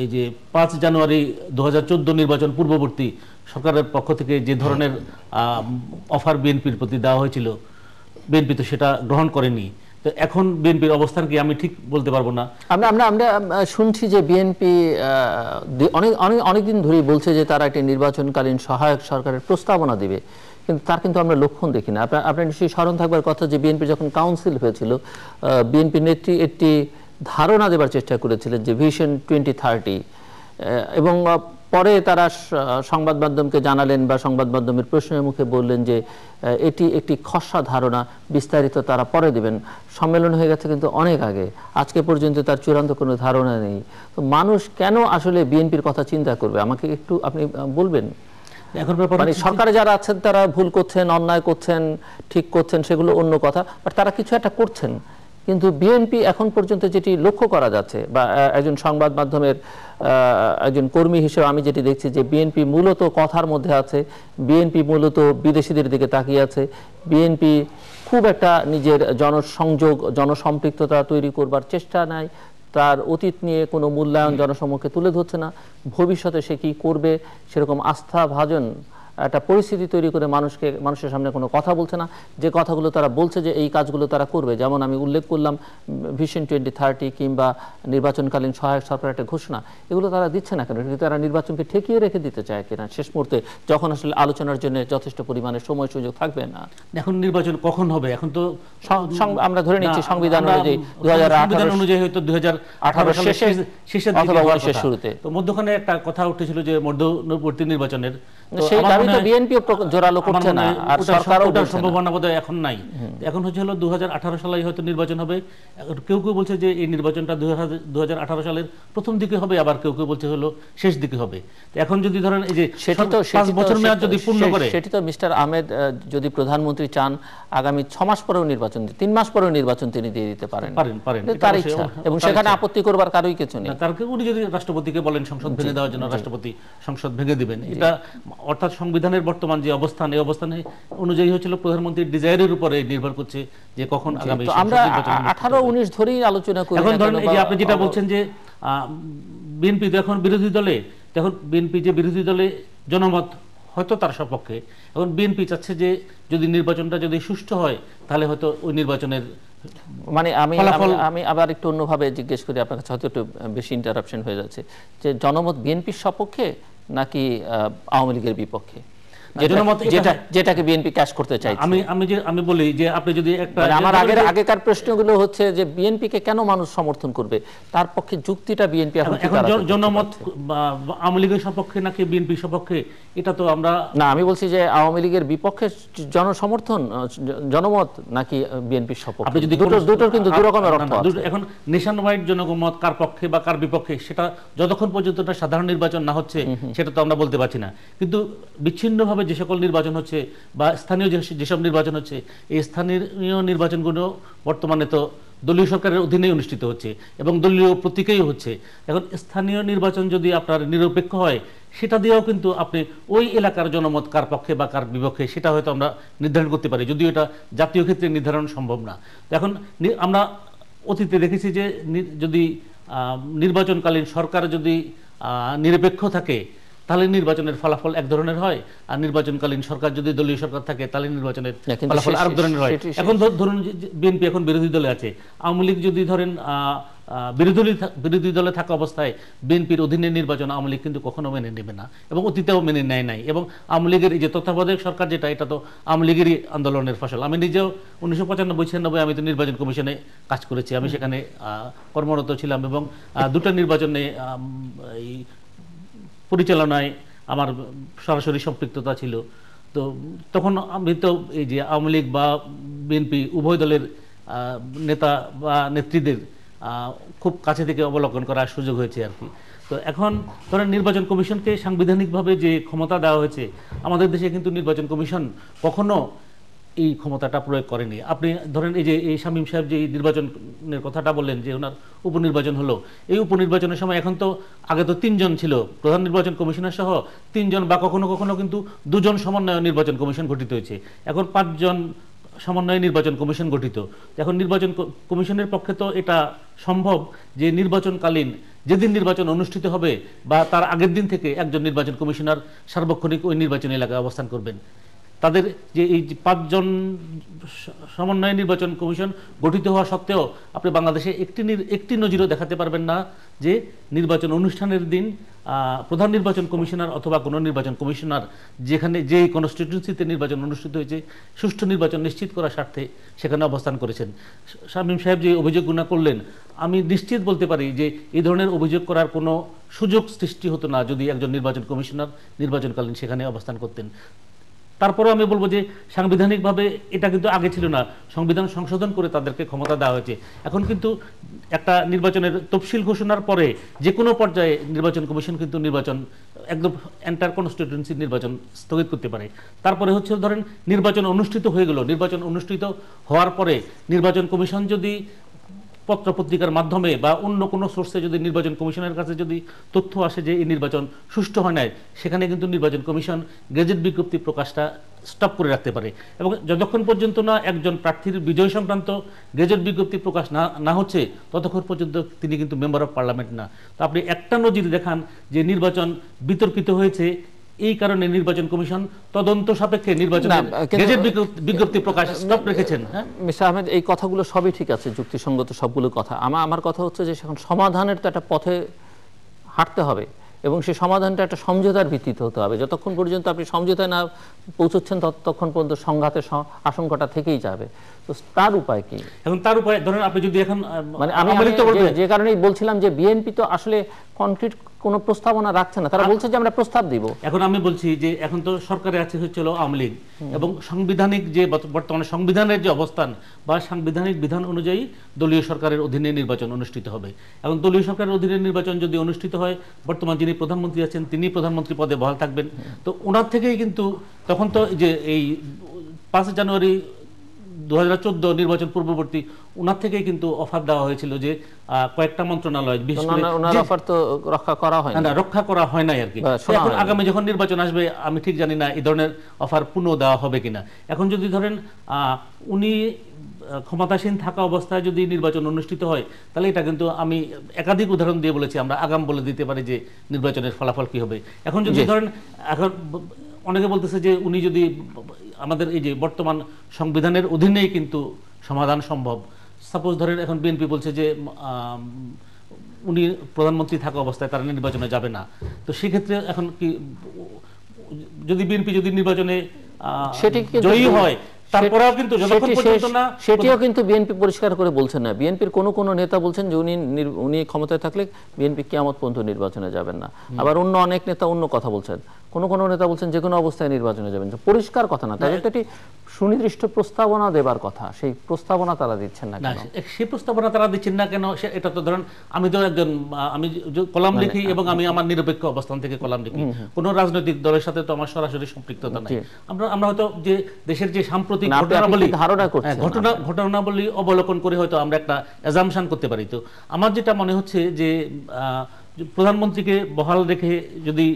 এই যে 5 জানুয়ারি 2014 নির্বাচন পূর্ববর্তী সরকারের পক্ষ থেকে যে ধরনের অফার বিএনপির প্রতি দেওয়া হয়েছিল, বিএনপি তো সেটা গ্রহণ করেনি। তো এখন বিএনপির অবস্থান কি আমি ঠিক বলতে পারবো না। আমরা শুনছি যে বিএনপি অনেকদিন ধরেই বলছে যে তারা একটি নির্বাচনকালীন সহায়ক সরকারের প্রস্তাবনা দিবে, কিন্তু তার কিন্তু আমরা লক্ষণ দেখি না। আপনার নিশ্চয়ই স্মরণ থাকবার কথা যে বিএনপি যখন কাউন্সিল হয়েছিল, বিএনপি নেত্রী একটি ধারণা দেবার চেষ্টা করেছিলেন যে ভিশন 2030, এবং পরে তারা সংবাদ মাধ্যমকে জানালেন বা সংবাদ মাধ্যমের প্রশ্নের মুখে বললেন যে এটি একটি খসড়া ধারণা, বিস্তারিত তারা পরে দেবেন। সম্মেলন হয়ে গেছে কিন্তু অনেক আগে, আজকে পর্যন্ত তার চূড়ান্ত কোনো ধারণা নেই। তো মানুষ কেন আসলে বিএনপির কথা চিন্তা করবে, আমাকে একটু আপনি বলবেন। এখন মানে সরকারে যারা আছেন তারা ভুল করছেন, অন্যায় করছেন, ঠিক করছেন, সেগুলো অন্য কথা, বাট তারা কিছু একটা করছেন। কিন্তু বিএনপি এখন পর্যন্ত যেটি লক্ষ্য করা যাচ্ছে, বা একজন সংবাদ মাধ্যমের একজন কর্মী হিসেবে আমি যেটি দেখছি, যে বিএনপি মূলত কথার মধ্যে আছে, বিএনপি মূলত বিদেশিদের দিকে তাকিয়ে আছে, বিএনপি খুব একটা নিজের জনসংযোগ, জনসম্পৃক্ততা তৈরি করবার চেষ্টা নাই, তার অতীত নিয়ে কোনো মূল্যায়ন জনসমক্ষে তুলে ধরছে না, ভবিষ্যতে সে কি করবে সেরকম আস্থাভাজন একটা পরিস্থিতি তৈরি করে মানুষের সামনে কোনো কথা বলছে না। যে কথাগুলো তারা বলছে যে এই কাজগুলো তারা করবে, যেমন আমি উল্লেখ করলাম ভিশন 2030 কিংবা নির্বাচনকালীন সহায়ক সরকার একটা ঘোষণা, এগুলো তারা দিচ্ছে না কেন? তারা নির্বাচনকে ঠেকিয়ে রেখে দিতে চায় কিনা শেষ মুহূর্তে, যখন আসলে আলোচনার জন্য যথেষ্ট পরিমাণে সময় সুযোগ থাকবে না। এখন নির্বাচন কখন হবে? এখন তো আমরা ধরে নিচ্ছি সংবিধান অনুযায়ী 2018 অনুযায়ী হয়তো 2018 সালের শেষের দিকে হওয়ার কথা। শুরুতে তো মধ্যখানে একটা কথা উঠেছিল যে মধ্যবর্তী নির্বাচনের, সেই দাবি তো বিএনপিও জোরালো করছে না, আর সরকারও বলছে না। সম্ভাবনা বোধহয় এখন নাই। এখন হচ্ছে হলো 2018 সালে হয়তো নির্বাচন হবে। কেউ কেউ বলছে যে এই নির্বাচনটা 2018 সালের প্রথম দিকে হবে, আবার কেউ কেউ বলছে হলো শেষ দিকে হবে। তো এখন যদি ধরেন এই যে 5 বছর মেয়াদ যদি পূর্ণ করে, সেটি তো মিস্টার আহমেদ যদি প্রধানমন্ত্রী চান আগামী 6 মাস পরেও নির্বাচন, 3 মাস পরেও নির্বাচন তিনি দিয়ে দিতে পারেন, তার ইচ্ছা, এবং সেখানে আপত্তি করবার কারোই কিছু নেই। তার উনি যদি রাষ্ট্রপতিকে বলেন সংসদ ভেঙে দেওয়ার জন্য, রাষ্ট্রপতি সংসদ ভেঙে দিবেন। এটা অর্থাৎ সংবিধানের বর্তমান যে অবস্থান, এই অবস্থানে অনুযায়ী হচ্ছিল প্রধানমন্ত্রীর ডিজায়ারের উপরে নির্ভর করছে যে কখন আগামী। আমরা 18-19 ধরেই আলোচনা করি। এখন ধরেন এই যে আপনি যেটা বলছেন যে বিএনপি তো এখন বিরোধী দলে, তখন বিএনপি যে বিরোধী দলে জনমত হয়তো তার সপক্ষে। এখন বিএনপি চাচ্ছে যে যদি নির্বাচনটা যদি সুষ্ঠু হয় তাহলে হয়তো ওই নির্বাচনের মানে আমি আবার একটু অন্যভাবে জিজ্ঞেস করি আপনার কাছে, হয়তো একটু বেশি ইন্টারাপশন হয়ে যাচ্ছে, যে জনমত বিএনপির সপক্ষে নাকি আওয়ামী লীগের বিপক্ষে, যেটাকে বিএনপি ক্যাশ করতে চাইছে? আমি বলি যে আপনি যদি একটা, আমার আগেকার প্রশ্নগুলো হচ্ছে যে বিএনপি কে কেন মানুষ সমর্থন করবে, তার পক্ষে যুক্তিটা বিএনপি এখন জনমত আওয়ামী লীগের সপক্ষে নাকি বিএনপির সপক্ষে, এটা তো আমরা না, আমি বলছি যে আওয়ামী লীগের বিপক্ষে জনসমর্থন, জনমত নাকি বিএনপির সপক্ষে, আপনি যদি দুটোর কিন্তু দুই রকমের অর্থ আছে। এখন নেশন ওয়াইড জনমত কার পক্ষে বা কার বিপক্ষে, সেটা যতক্ষণ পর্যন্ত সাধারণ নির্বাচন না হচ্ছে সেটা তো আমরা বলতে পারছি না। কিন্তু বিচ্ছিন্নভাবে যে সকল নির্বাচন হচ্ছে বা স্থানীয় যেসব নির্বাচন হচ্ছে, এই স্থানীয় নির্বাচনগুলো বর্তমানে তো দলীয় সরকারের অধীনেই অনুষ্ঠিত হচ্ছে এবং দলীয় প্রতীকেই হচ্ছে। এখন স্থানীয় নির্বাচন যদি আপনার নিরপেক্ষ হয়, সেটা দিয়েও কিন্তু আপনি ওই এলাকার জনমত কার পক্ষে বা কার বিপক্ষে সেটা হয়তো আমরা নির্ধারণ করতে পারি, যদিও এটা জাতীয় ক্ষেত্রে নির্ধারণ সম্ভব না। এখন আমরা অতীতে দেখেছি যে যদি নির্বাচনকালীন সরকার যদি নিরপেক্ষ থাকে তাহলে নির্বাচনের ফলাফল এক ধরনের হয়, আর নির্বাচনকালীন সরকার যদি দলীয় সরকার থাকে তাহলে নির্বাচনের ফলাফল আরেক ধরনের হয়। এখন ধরুন বিএনপি এখন বিরোধী দলে আছে, আওয়ামী লীগ যদি ধরেন বিরোধী দলে থাকা অবস্থায় বিএনপির অধীনে নির্বাচন আওয়ামী লীগ কিন্তু কখনো মেনে নেবে না, এবং অতীতেও মেনে নেয় নাই। এবং আওয়ামী লীগের এই যে তত্ত্বাবধায়ক সরকার যেটা, এটা তো আওয়ামী লীগেরই আন্দোলনের ফসল। আমি নিজেও 1995-96 আমি তো নির্বাচন কমিশনে কাজ করেছি, আমি সেখানে কর্মরত ছিলাম, এবং দুটো নির্বাচনে এই পরিচালনায় আমার সরাসরি সম্পৃক্ততা ছিল। তো তখন আমি তো এই যে আওয়ামী লীগ বা বিএনপি উভয় দলের নেতা বা নেত্রীদের খুব কাছে থেকে অবলোকন করার সুযোগ হয়েছে আর কি। তো এখন ধরেন নির্বাচন কমিশনকে সাংবিধানিকভাবে যে ক্ষমতা দেওয়া হয়েছে, আমাদের দেশে কিন্তু নির্বাচন কমিশন কখনো এই ক্ষমতাটা প্রয়োগ করেনি। আপনি ধরেন এই যে এই শামীম সাহেব যে নির্বাচনের কথাটা বললেন যে ওনার উপনির্বাচন হলো, এই উপনির্বাচনের সময় এখন তো আগে তো 3 জন ছিল, প্রধান নির্বাচন কমিশনার সহ 3 জন, বা কখনো কখনো কিন্তু 2 জন সমন্বয় নির্বাচন কমিশন গঠিত হয়েছে। এখন 5 জন সমন্বয় নির্বাচন কমিশন গঠিত। এখন নির্বাচন কমিশনের পক্ষে তো এটা সম্ভব যে নির্বাচনকালীন যেদিন নির্বাচন অনুষ্ঠিত হবে বা তার আগের দিন থেকে একজন নির্বাচন কমিশনার সার্বক্ষণিক ওই নির্বাচনী এলাকায় অবস্থান করবেন। তাদের যে এই 5 জন সমন্বয় নির্বাচন কমিশন গঠিত হওয়া সত্ত্বেও আপনি বাংলাদেশে একটি নজিরও দেখাতে পারবেন না যে নির্বাচন অনুষ্ঠানের দিন প্রধান নির্বাচন কমিশনার অথবা কোনো নির্বাচন কমিশনার যেখানে যে কনস্টিটিউয়েন্সিতে নির্বাচন অনুষ্ঠিত হয়েছে সুষ্ঠু নির্বাচন নিশ্চিত করার স্বার্থে সেখানে অবস্থান করেছেন। শামীম সাহেব যে অভিযোগগুলো করলেন, আমি নিশ্চিত বলতে পারি যে এই ধরনের অভিযোগ করার কোনো সুযোগ সৃষ্টি হতো না যদি একজন নির্বাচন কমিশনার নির্বাচনকালীন সেখানে অবস্থান করতেন। তারপরেও আমি বলবো যে সাংবিধানিকভাবে এটা কিন্তু আগে ছিল না, সংবিধান সংশোধন করে তাদেরকে ক্ষমতা দেওয়া হয়েছে। এখন কিন্তু একটা নির্বাচনের তফসিল ঘোষণার পরে যে কোনো পর্যায়ে নির্বাচন কমিশন কিন্তু নির্বাচন একদম এন্টার কনস্টিটিউয়েন্সির নির্বাচন স্থগিত করতে পারে। তারপরে হচ্ছে ধরেন নির্বাচন অনুষ্ঠিত হয়ে গেল, নির্বাচন অনুষ্ঠিত হওয়ার পরে নির্বাচন কমিশন যদি পত্রপত্রিকার মাধ্যমে বা অন্য কোনো সোর্সে যদি নির্বাচন কমিশনের কাছে যদি তথ্য আসে যে এই নির্বাচন সুষ্ঠু হয় নাই, সেখানে কিন্তু নির্বাচন কমিশন গেজেট বিজ্ঞপ্তি প্রকাশটা স্টপ করে রাখতে পারে। এবং যতক্ষণ পর্যন্ত না একজন প্রার্থীর বিজয় সংক্রান্ত গেজেট বিজ্ঞপ্তি প্রকাশ না হচ্ছে ততক্ষণ পর্যন্ত তিনি কিন্তু মেম্বার অফ পার্লামেন্ট না। তো আপনি একটা নজির দেখান যে নির্বাচন বিতর্কিত হয়েছে, এই কারণে নির্বাচন কমিশন তদন্ত সাপেক্ষে নির্বাচনের গেজেট বিজ্ঞপ্তি প্রকাশ স্টপ রেখেছেন। হ্যাঁ মিস্টার আহমেদ, এই কথাগুলো সবই ঠিক আছে, যুক্তিসঙ্গত সবগুলো কথা। আমার কথা হচ্ছে যে সেখানে সমাধানের তো একটা পথে হাঁটতে হবে, এবং সেই সমাধানটা একটা সমঝোতার ভিত্তিতে হতে হবে। যতক্ষণ পর্যন্ত আপনি সমঝোতায় না পৌঁছচ্ছেন ততক্ষণ পর্যন্ত সংঘাতের আশঙ্কাটা থেকেই যাবে। তো তার উপায় কি? এখন তার উপায় ধরেন আপনি যদি এখন মানে আমি যে কারণেই বলছিলাম যে বিএনপি তো আসলে কনক্রিট কোনো প্রস্তাবনা রাখছে না, তারা বলছে যে আমরা প্রস্তাব দিব। এখন আমি বলছি যে এখন তো সরকারে আছে হচ্ছিল আওয়ামী লীগ, এবং সাংবিধানিক যে বর্তমানে সংবিধানের যে অবস্থান বা সাংবিধানিক বিধান অনুযায়ী দলীয় সরকারের অধীনে নির্বাচন অনুষ্ঠিত হবে। এবং দলীয় সরকারের অধীনে নির্বাচন যদি অনুষ্ঠিত হয়, বর্তমান যিনি প্রধানমন্ত্রী আছেন তিনি প্রধানমন্ত্রী পদে বহাল থাকবেন। তো ওনার থেকেই কিন্তু তখন তো যে এই 5 জানুয়ারি 2014 নির্বাচন পূর্ববর্তী ওনার থেকেই কিন্তু অফার দেওয়া হয়েছিল যে কয়েকটা মন্ত্রণালয় রক্ষা করা হয় নাই আর কি। এখন আগামী যখন নির্বাচন আসবে আমি ঠিক জানি না এই ধরনের অফার পুনঃ দেওয়া হবে কিনা। এখন যদি ধরেন উনি ক্ষমতাসীন থাকা অবস্থায় যদি নির্বাচন অনুষ্ঠিত হয়, তাহলে এটা কিন্তু আমি একাধিক উদাহরণ দিয়ে বলেছি, আমরা আগাম বলে দিতে পারি যে নির্বাচনের ফলাফল কি হবে। এখন যদি ধরেন এখন অনেকে বলতেছে যে উনি যদি আমাদের এই যে বর্তমান সংবিধানের অধীনেই কিন্তু সমাধান সম্ভব। সাপোজ ধরেন এখন বিএনপি বলছে যে উনি প্রধানমন্ত্রী থাকা অবস্থায় তারা নির্বাচনে যাবে না। তো সেক্ষেত্রে এখন কি যদি বিএনপি যদি নির্বাচনে জয়ী হয়, তারপরেও কিন্তু যতক্ষণ পর্যন্ত না, সেটিও কিন্তু বিএনপি পরিষ্কার করে বলছেন না। বিএনপির কোন নেতা বলছেন যে উনি ক্ষমতায় থাকলে বিএনপি কিয়ামত পর্যন্ত নির্বাচনে যাবেন না। আবার অন্য অনেক নেতা অন্য কথা বলছেন, কোন নেতা বলছেন যে কোনো অবস্থায় নির্বাচনে যাবেন। পরিষ্কার কথা না, তাদের তো একটি সুনির্দিষ্ট প্রস্তাবনা দেবার কথা, সেই প্রস্তাবনা তারা দিচ্ছেন না কেন? সেই প্রস্তাবনা তারা দিচ্ছেন না কেন? এটা তো ধরেন আমি তো একজন আমি কলাম লিখি এবং আমি আমার নিরপেক্ষ অবস্থান থেকে কলাম লিখি, কোনো রাজনৈতিক দলের সাথে তো আমার সরাসরি সম্পৃক্ততা নাই। আমরা হয়তো যে দেশের যে সাম্প্রতিক ঘটনাবলী অবলোকন করে হয়তো আমরা একটা অ্যাজাম্পশন করতে পারি। তো আমার যেটা মনে হচ্ছে যে প্রধানমন্ত্রীকে বহাল রেখে যদি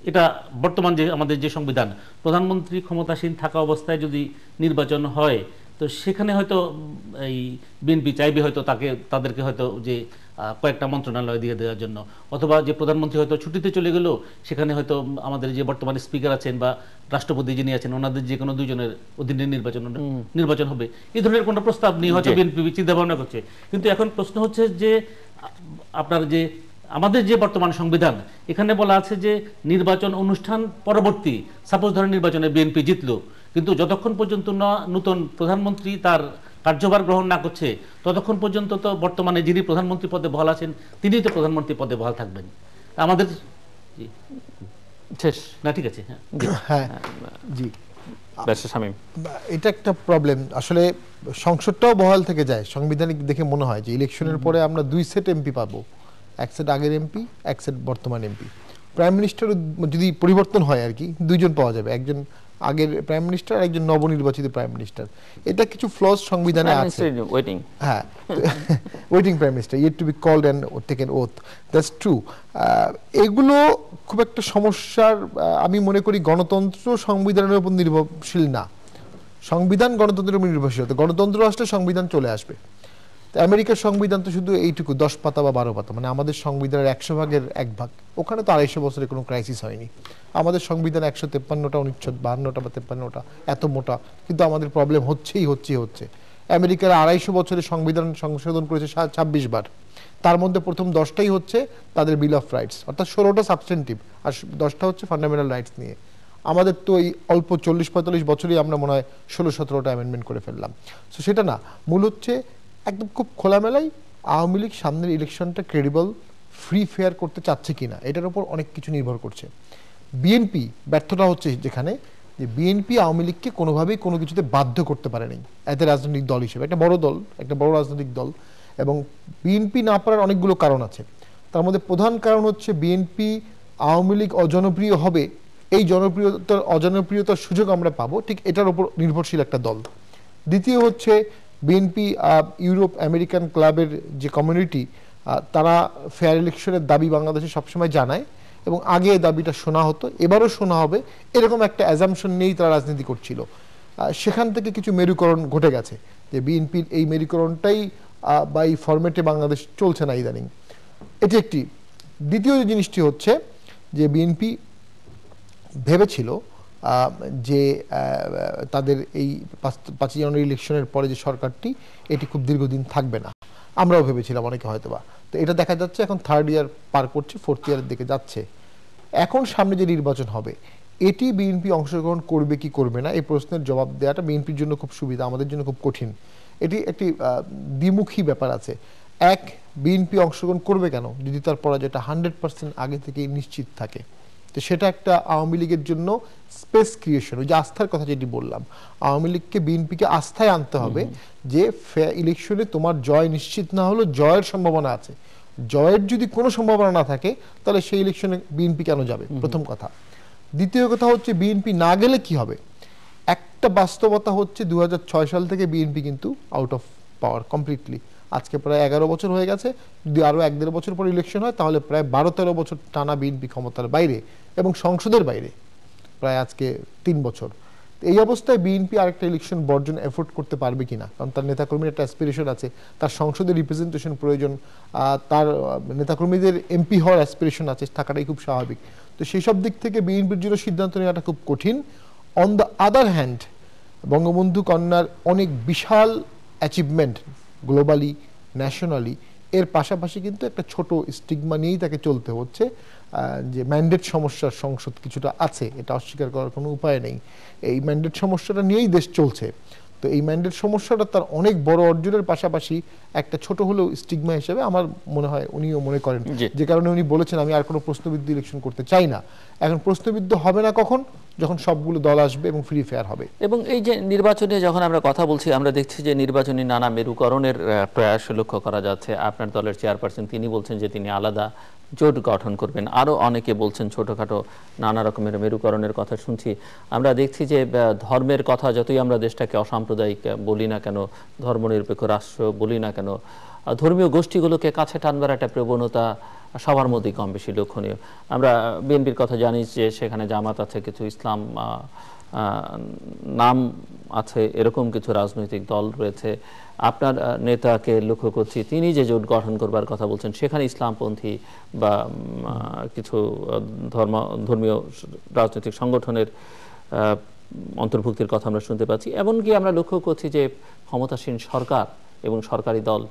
এটা বর্তমান যে আমাদের যে সংবিধান, প্রধানমন্ত্রী ক্ষমতাসীন থাকা অবস্থায় যদি নির্বাচন হয়, তো সেখানে হয়তো এই বিএনপি চাইবে হয়তো তাদেরকে হয়তো যে কয়েকটা মন্ত্রণালয় দিয়ে দেওয়ার জন্য, অথবা যে প্রধানমন্ত্রী হয়তো ছুটিতে চলে গেল, সেখানে হয়তো আমাদের যে বর্তমানে স্পিকার আছেন বা রাষ্ট্রপতি যিনি আছেন ওনাদের যে কোনো দুজনের অধীনে নির্বাচন হবে, এই ধরনের কোনো প্রস্তাব নিয়ে হয়তো বিএনপি চিন্তা ভাবনা করছে। কিন্তু এখন প্রশ্ন হচ্ছে যে আপনার যে আমাদের যে বর্তমান সংবিধান, এখানে বলা আছে যে নির্বাচন অনুষ্ঠান পরবর্তী, সাপোজ ধরেন নির্বাচনে বিএনপি জিতলো, কিন্তু যতক্ষণ পর্যন্ত না নতুন প্রধানমন্ত্রী তার কার্যভার গ্রহণ না করছে, ততক্ষণ পর্যন্ত তো বর্তমানে যিনি প্রধানমন্ত্রী পদে বহাল আছেন তিনিই তো প্রধানমন্ত্রী পদে বহাল থাকবেন। আমাদের শেষ না, ঠিক আছে, হ্যাঁ হ্যাঁ জি, ব্যারিস্টার শামীম। এটা একটা প্রবলেম আসলে। সংসদটাও বহাল থেকে যায়, সাংবিধানিক দেখে মনে হয় যে ইলেকশনের পরে আমরা 2 সেট এমপি পাবো, এক সেট আগের এমপি, এক সেট বর্তমান এমপি। প্রাইম মিনিস্টার যদি পরিবর্তন হয় আর কি, 2 জন পাওয়া যাবে, একজন আগের প্রাইম মিনিস্টার আর একজন নবনির্বাচিত প্রাইম মিনিস্টার। এটা কিছু ফ্লস সংবিধানে আছে। ওয়েটিং, হ্যাঁ, waiting prime minister, yet to be called and taken oath, that's true. এগুলো খুব একটা সমস্যার, আমি মনে করি গণতন্ত্র সংবিধানের উপর নির্ভরশীল না। সংবিধান গণতন্ত্রের উপর নির্ভরশীল, গণতন্ত্র আসলে সংবিধান চলে আসবে। আমেরিকার সংবিধান তো শুধু এইটুকু 10 পাতা বা 12 পাতা, মানে আমাদের সংবিধানের 100 ভাগের 1 ভাগ। ওখানে তো 250 বছরে কোনো ক্রাইসিস হয়নি। আমাদের সংবিধান 153টা অনুচ্ছেদ, 52টা বা 53টা, এত মোটা, কিন্তু আমাদের প্রবলেম হচ্ছে। আমেরিকার 250 বছরে সংবিধান সংশোধন করেছে 26 বার, তার মধ্যে প্রথম 10টাই হচ্ছে তাদের বিল অফ রাইটস, অর্থাৎ 16টা সাবস্টেন্টিভ আর 10টা হচ্ছে ফান্ডামেন্টাল রাইটস নিয়ে। আমাদের তো এই অল্প 40-45 বছরই আমরা মনে হয় 16-17টা অ্যামেন্ডমেন্ট করে ফেললাম। সো সেটা না, মূল হচ্ছে একদম খুব খোলামেলাই আওয়ামী লীগ সামনের ইলেকশনটা ক্রেডিবল, ফ্রি ফেয়ার করতে চাচ্ছে কিনা, এটার উপর অনেক কিছু নির্ভর করছে। বিএনপি ব্যর্থতা হচ্ছে যেখানে, যে বিএনপি আওয়ামী লীগকে কোনোভাবেই কোনো কিছুতে বাধ্য করতে পারেনি এত রাজনৈতিক দল হিসেবে, একটা বড় দল, একটা বড় রাজনৈতিক দল, এবং বিএনপি না পারার অনেকগুলো কারণ আছে। তার মধ্যে প্রধান কারণ হচ্ছে বিএনপি আওয়ামী লীগ অজনপ্রিয় হবে, এই অজনপ্রিয়তার সুযোগ আমরা পাবো, ঠিক এটার উপর নির্ভরশীল একটা দল। দ্বিতীয় হচ্ছে বিএনপি ইউরোপ আমেরিকান ক্লাবের যে কমিউনিটি, তারা ফেয়ার ইলেকশনের দাবি বাংলাদেশে সবসময় জানায়, এবং আগে দাবিটা শোনা হতো, এবারও শোনা হবে, এরকম একটা অ্যাজাম্পশন নিয়েই তারা রাজনীতি করছিল। সেখান থেকে কিছু মেরুকরণ ঘটে গেছে, যে বিএনপির এই মেরুকরণটাই বা এই ফরম্যাটে বাংলাদেশ চলছে না ইদানিং, এটি একটি। দ্বিতীয় জিনিসটি হচ্ছে যে বিএনপি ভেবেছিল যে তাদের এই 5 জানুয়ারি ইলেকশনের পরে যে সরকারটি, এটি খুব দীর্ঘদিন থাকবে না, আমরাও ভেবেছিলাম অনেকে হয়তোবা। তো এটা দেখা যাচ্ছে এখন 3rd ইয়ার পার করছে, 4th ইয়ারের দিকে যাচ্ছে। এখন সামনে যে নির্বাচন হবে, এটি বিএনপি অংশগ্রহণ করবে কি করবে না, এই প্রশ্নের জবাব দেওয়াটা বিএনপির জন্য খুব সুবিধা, আমাদের জন্য খুব কঠিন। এটি একটি দ্বিমুখী ব্যাপার আছে। এক, বিএনপি অংশগ্রহণ করবে কেন যদি তার পরাজয়টা 100% আগে থেকেই নিশ্চিত থাকে। তো সেটা একটা আওয়ামী লীগের জন্য স্পেস ক্রিয়েশন, ওই যে আস্থার কথা যেটি বললাম, আওয়ামী লীগকে বিএনপিকে আস্থায় আনতে হবে যে ইলেকশনে তোমার জয় নিশ্চিত না হলেও জয়ের সম্ভাবনা আছে। জয়ের যদি কোনো সম্ভাবনা না থাকে, তাহলে সেই ইলেকশনে বিএনপি কেন যাবে, প্রথম কথা। দ্বিতীয় কথা হচ্ছে বিএনপি না গেলে কি হবে। একটা বাস্তবতা হচ্ছে 2006 সাল থেকে বিএনপি কিন্তু আউট অফ পাওয়ার কমপ্লিটলি। আজকে প্রায় 11 বছর হয়ে গেছে, যদি আরও 1-1.5 বছর পর ইলেকশন হয়, তাহলে প্রায় 12-13 বছর টানা বিএনপি ক্ষমতার বাইরে এবং সংসদের বাইরে, প্রায় আজকে 3 বছর। এই অবস্থায় বিএনপি আরেকটা ইলেকশন বর্জন এফোর্ড করতে পারবে কিনা, কারণ তার নেতাকর্মীর একটা অ্যাসপিরেশন আছে, তার সংসদে রিপ্রেজেন্টেশন প্রয়োজন, তার নেতাকর্মীদের এমপি হওয়ার অ্যাসপিরেশন আছে, থাকাটাই খুব স্বাভাবিক। তো সেই সব দিক থেকে বিএনপির জন্য সিদ্ধান্ত নেওয়াটা খুব কঠিন। On the other hand, Bangabandhu কন্যার অনেক বিশাল অ্যাচিভমেন্ট গ্লোবালি, ন্যাশনালি, এর পাশাপাশি কিন্তু একটা ছোট স্টিগমা নিয়েই তাকে চলতে হচ্ছে, যে ম্যান্ডেট সমস্যার সংসদ কিছুটা আছে, এটা অস্বীকার করার কোনো উপায় নেই। এই ম্যান্ডেট সমস্যাটা নিয়েই দেশ চলছে। তো এই ম্যান্ডেট সমস্যাটা তার অনেক বড় অর্জনের পাশাপাশি একটা ছোট হলেও স্টিগমা হিসেবে আমার মনে হয় উনিও মনে করেন, যে কারণে উনি বলেছেন আমি আর কোনো প্রশ্নবিদ্ধ ইলেকশন করতে চাই না। এখন প্রশ্নবিদ্ধ হবে না কখন, যখন সবগুলো দল আসবে এবং ফ্রি ফেয়ার হবে। এবং এই যে নির্বাচনে যখন আমরা কথা বলছি, আমরা দেখছি যে নির্বাচনী নানা মেরুকরণের প্রয়াস লক্ষ্য করা যাচ্ছে। আপনার দলের চেয়ারপারসন তিনি বলছেন যে তিনি আলাদা জোট গঠন করবেন, আরও অনেকে বলছেন ছোটোখাটো নানা রকমের মেরুকরণের কথা শুনছি। আমরা দেখছি যে ধর্মের কথা, যতই আমরা দেশটাকে অসাম্প্রদায়িক বলি না কেন, ধর্মনিরপেক্ষ রাষ্ট্র বলি না কেন, ধর্মীয় গোষ্ঠীগুলোকে কাছে টানবার একটা প্রবণতা সবার মধ্যেই কম বেশি লক্ষণীয়। আমরা বিএনপির কথা জানি যে সেখানে জামাত আছে, কিছু ইসলাম নাম আছে, এরকম কিছু রাজনৈতিক দল রয়েছে। আপনার নেতাকে লক্ষ্য করছি, তিনি যে জোট গঠন করবার কথা বলছেন, সেখানে ইসলামপন্থী বা কিছু ধর্মীয় রাজনৈতিক সংগঠনের অন্তর্ভুক্তির কথা আমরা শুনতে পাচ্ছি। এমনকি আমরা লক্ষ্য করছি যে ক্ষমতাসীন সরকার এবং সরকারি দল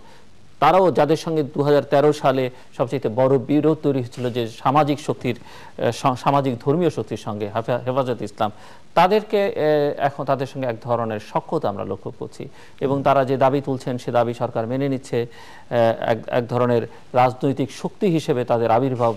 তারাও যাদের সঙ্গে 2013 সালে সবচেয়ে বড় বিরোধ তৈরি হয়েছিল যে সামাজিক শক্তির সামাজিক ধর্মীয় শক্তির সঙ্গে হেফাজত ইসলাম, তাদেরকে এখন তাদের সঙ্গে এক ধরনের সখ্যতা আমরা লক্ষ্য করছি এবং তারা যে দাবি তুলছেন সে দাবি সরকার মেনে নিচ্ছে। এক ধরনের রাজনৈতিক শক্তি হিসেবে তাদের আবির্ভাব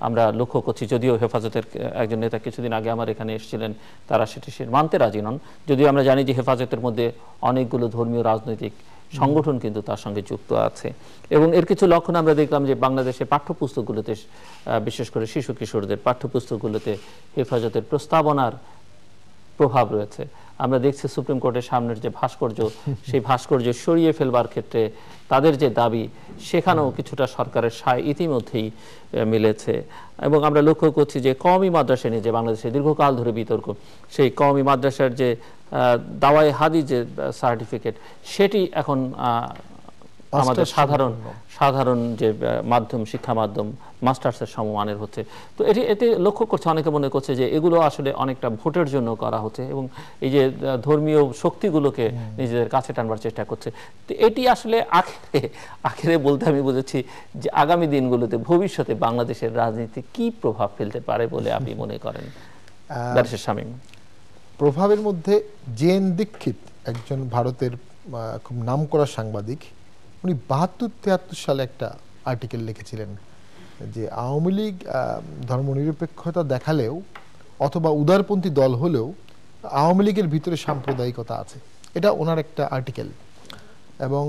আমরা লক্ষ্য করছি। যদিও হেফাজতের একজন নেতা কিছুদিন আগে আমার এখানে এসেছিলেন, তারা সেটি মানতে রাজি নন, যদিও আমরা জানি যে হেফাজতের মধ্যে অনেকগুলো ধর্মীয় রাজনৈতিক সংগঠন কিন্তু তার সঙ্গে যুক্ত আছে। এবং এর কিছু লক্ষণ আমরা দেখলাম যে বাংলাদেশের পাঠ্যপুস্তকগুলোতে, বিশেষ করে শিশু কিশোরদের পাঠ্যপুস্তকগুলোতে হেফাজতের প্রস্তাবনার প্রভাব রয়েছে। আমরা দেখছি সুপ্রিম কোর্টের সামনের যে ভাস্কর্য, সেই ভাস্কর্য সরিয়ে ফেলবার ক্ষেত্রে তাদের যে দাবি, সেখানেও কিছুটা সরকারের সায় ইতিমধ্যেই মিলেছে। এবং আমরা লক্ষ্য করছি যে কওমি মাদ্রাসা নিয়ে যে বাংলাদেশে দীর্ঘকাল ধরে বিতর্ক, সেই কওমি মাদ্রাসার যে দাওয়ায়ে হাদিস যে সার্টিফিকেট, সেটি এখন আমাদের সাধারণ যে মাধ্যম, শিক্ষা মাধ্যম মাস্টার্সের সমমানের হচ্ছে। তো এতে লক্ষ্য করছে, অনেকে মনে করছে যে এগুলো আসলে অনেকটা ভোটের জন্য করা হচ্ছে এবং এই যে ধর্মীয় শক্তিগুলোকে নিজেদের কাছে টানবার চেষ্টা করছে। তো এটি আসলে আখেরে বলতে আমি বুঝেছি যে আগামী দিনগুলোতে ভবিষ্যতে বাংলাদেশের রাজনীতি কি প্রভাব ফেলতে পারে বলে আপনি মনে করেন? ব্যারিস্টার শামীম। প্রভাবের মধ্যে জেএন দীক্ষিত, একজন ভারতের খুব নামকরা সাংবাদিক, উনি 72-73 সালে একটা আর্টিকেল লিখেছিলেন যে আওয়ামী লীগ ধর্মনিরপেক্ষতা দেখালেও অথবা উদারপন্থী দল হলেও আওয়ামী লীগের ভিতরে সাম্প্রদায়িকতা আছে। এটা ওনার একটা আর্টিকেল এবং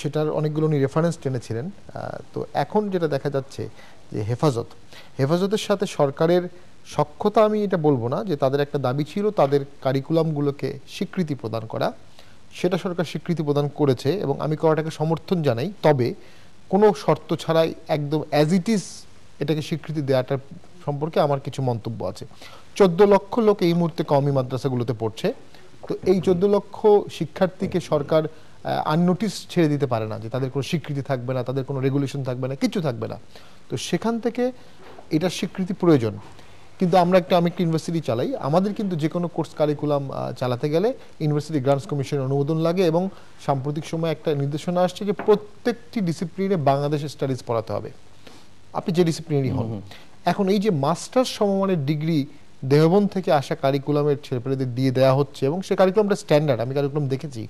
সেটার অনেকগুলো উনি রেফারেন্স টেনেছিলেন। তো এখন যেটা দেখা যাচ্ছে যে হেফাজতের সাথে সরকারের সখ্যতা, আমি এটা বলবো না, যে তাদের একটা দাবি ছিল তাদের কারিকুলামগুলোকে স্বীকৃতি প্রদান করা, সেটা সরকার স্বীকৃতি প্রদান করেছে এবং আমি করাটাকে সমর্থন জানাই। তবে কোনো শর্ত ছাড়াই একদম অ্যাজ ইট ইজ এটাকে স্বীকৃতি দেওয়াটার সম্পর্কে আমার কিছু মন্তব্য আছে। 14 লক্ষ লোক এই মুহূর্তে কওমি মাদ্রাসাগুলোতে পড়ছে। তো এই 14 লক্ষ শিক্ষার্থীকে সরকার আননোটিস ছেড়ে দিতে পারে না যে তাদের কোনো স্বীকৃতি থাকবে না, তাদের কোনো রেগুলেশন থাকবে না, কিছু থাকবে না। তো সেখান থেকে এটা স্বীকৃতি প্রয়োজন। কিন্তু আমি একটা ইউনিভার্সিটি চালাই, আমাদের কিন্তু যে কোনো কোর্স কারিকুলাম চালাতে গেলে ইউনিভার্সিটি গ্রান্টস কমিশনের অনুমোদন লাগে এবং সাম্প্রতিক সময়ে একটা নির্দেশনা আসছে যে প্রত্যেকটি ডিসিপ্লিনে বাংলাদেশ স্টাডিজ পড়াতে হবে, আপনি যে ডিসিপ্লিনেরই হন। এখন এই যে মাস্টার্স সমমানের ডিগ্রি দেহবন থেকে আসা কারিকুলামের ছেলেপেলেদের দিয়ে দেওয়া হচ্ছে এবং সে কারিকুলামটা স্ট্যান্ডার্ড, আমি কারিকুলাম দেখেছি,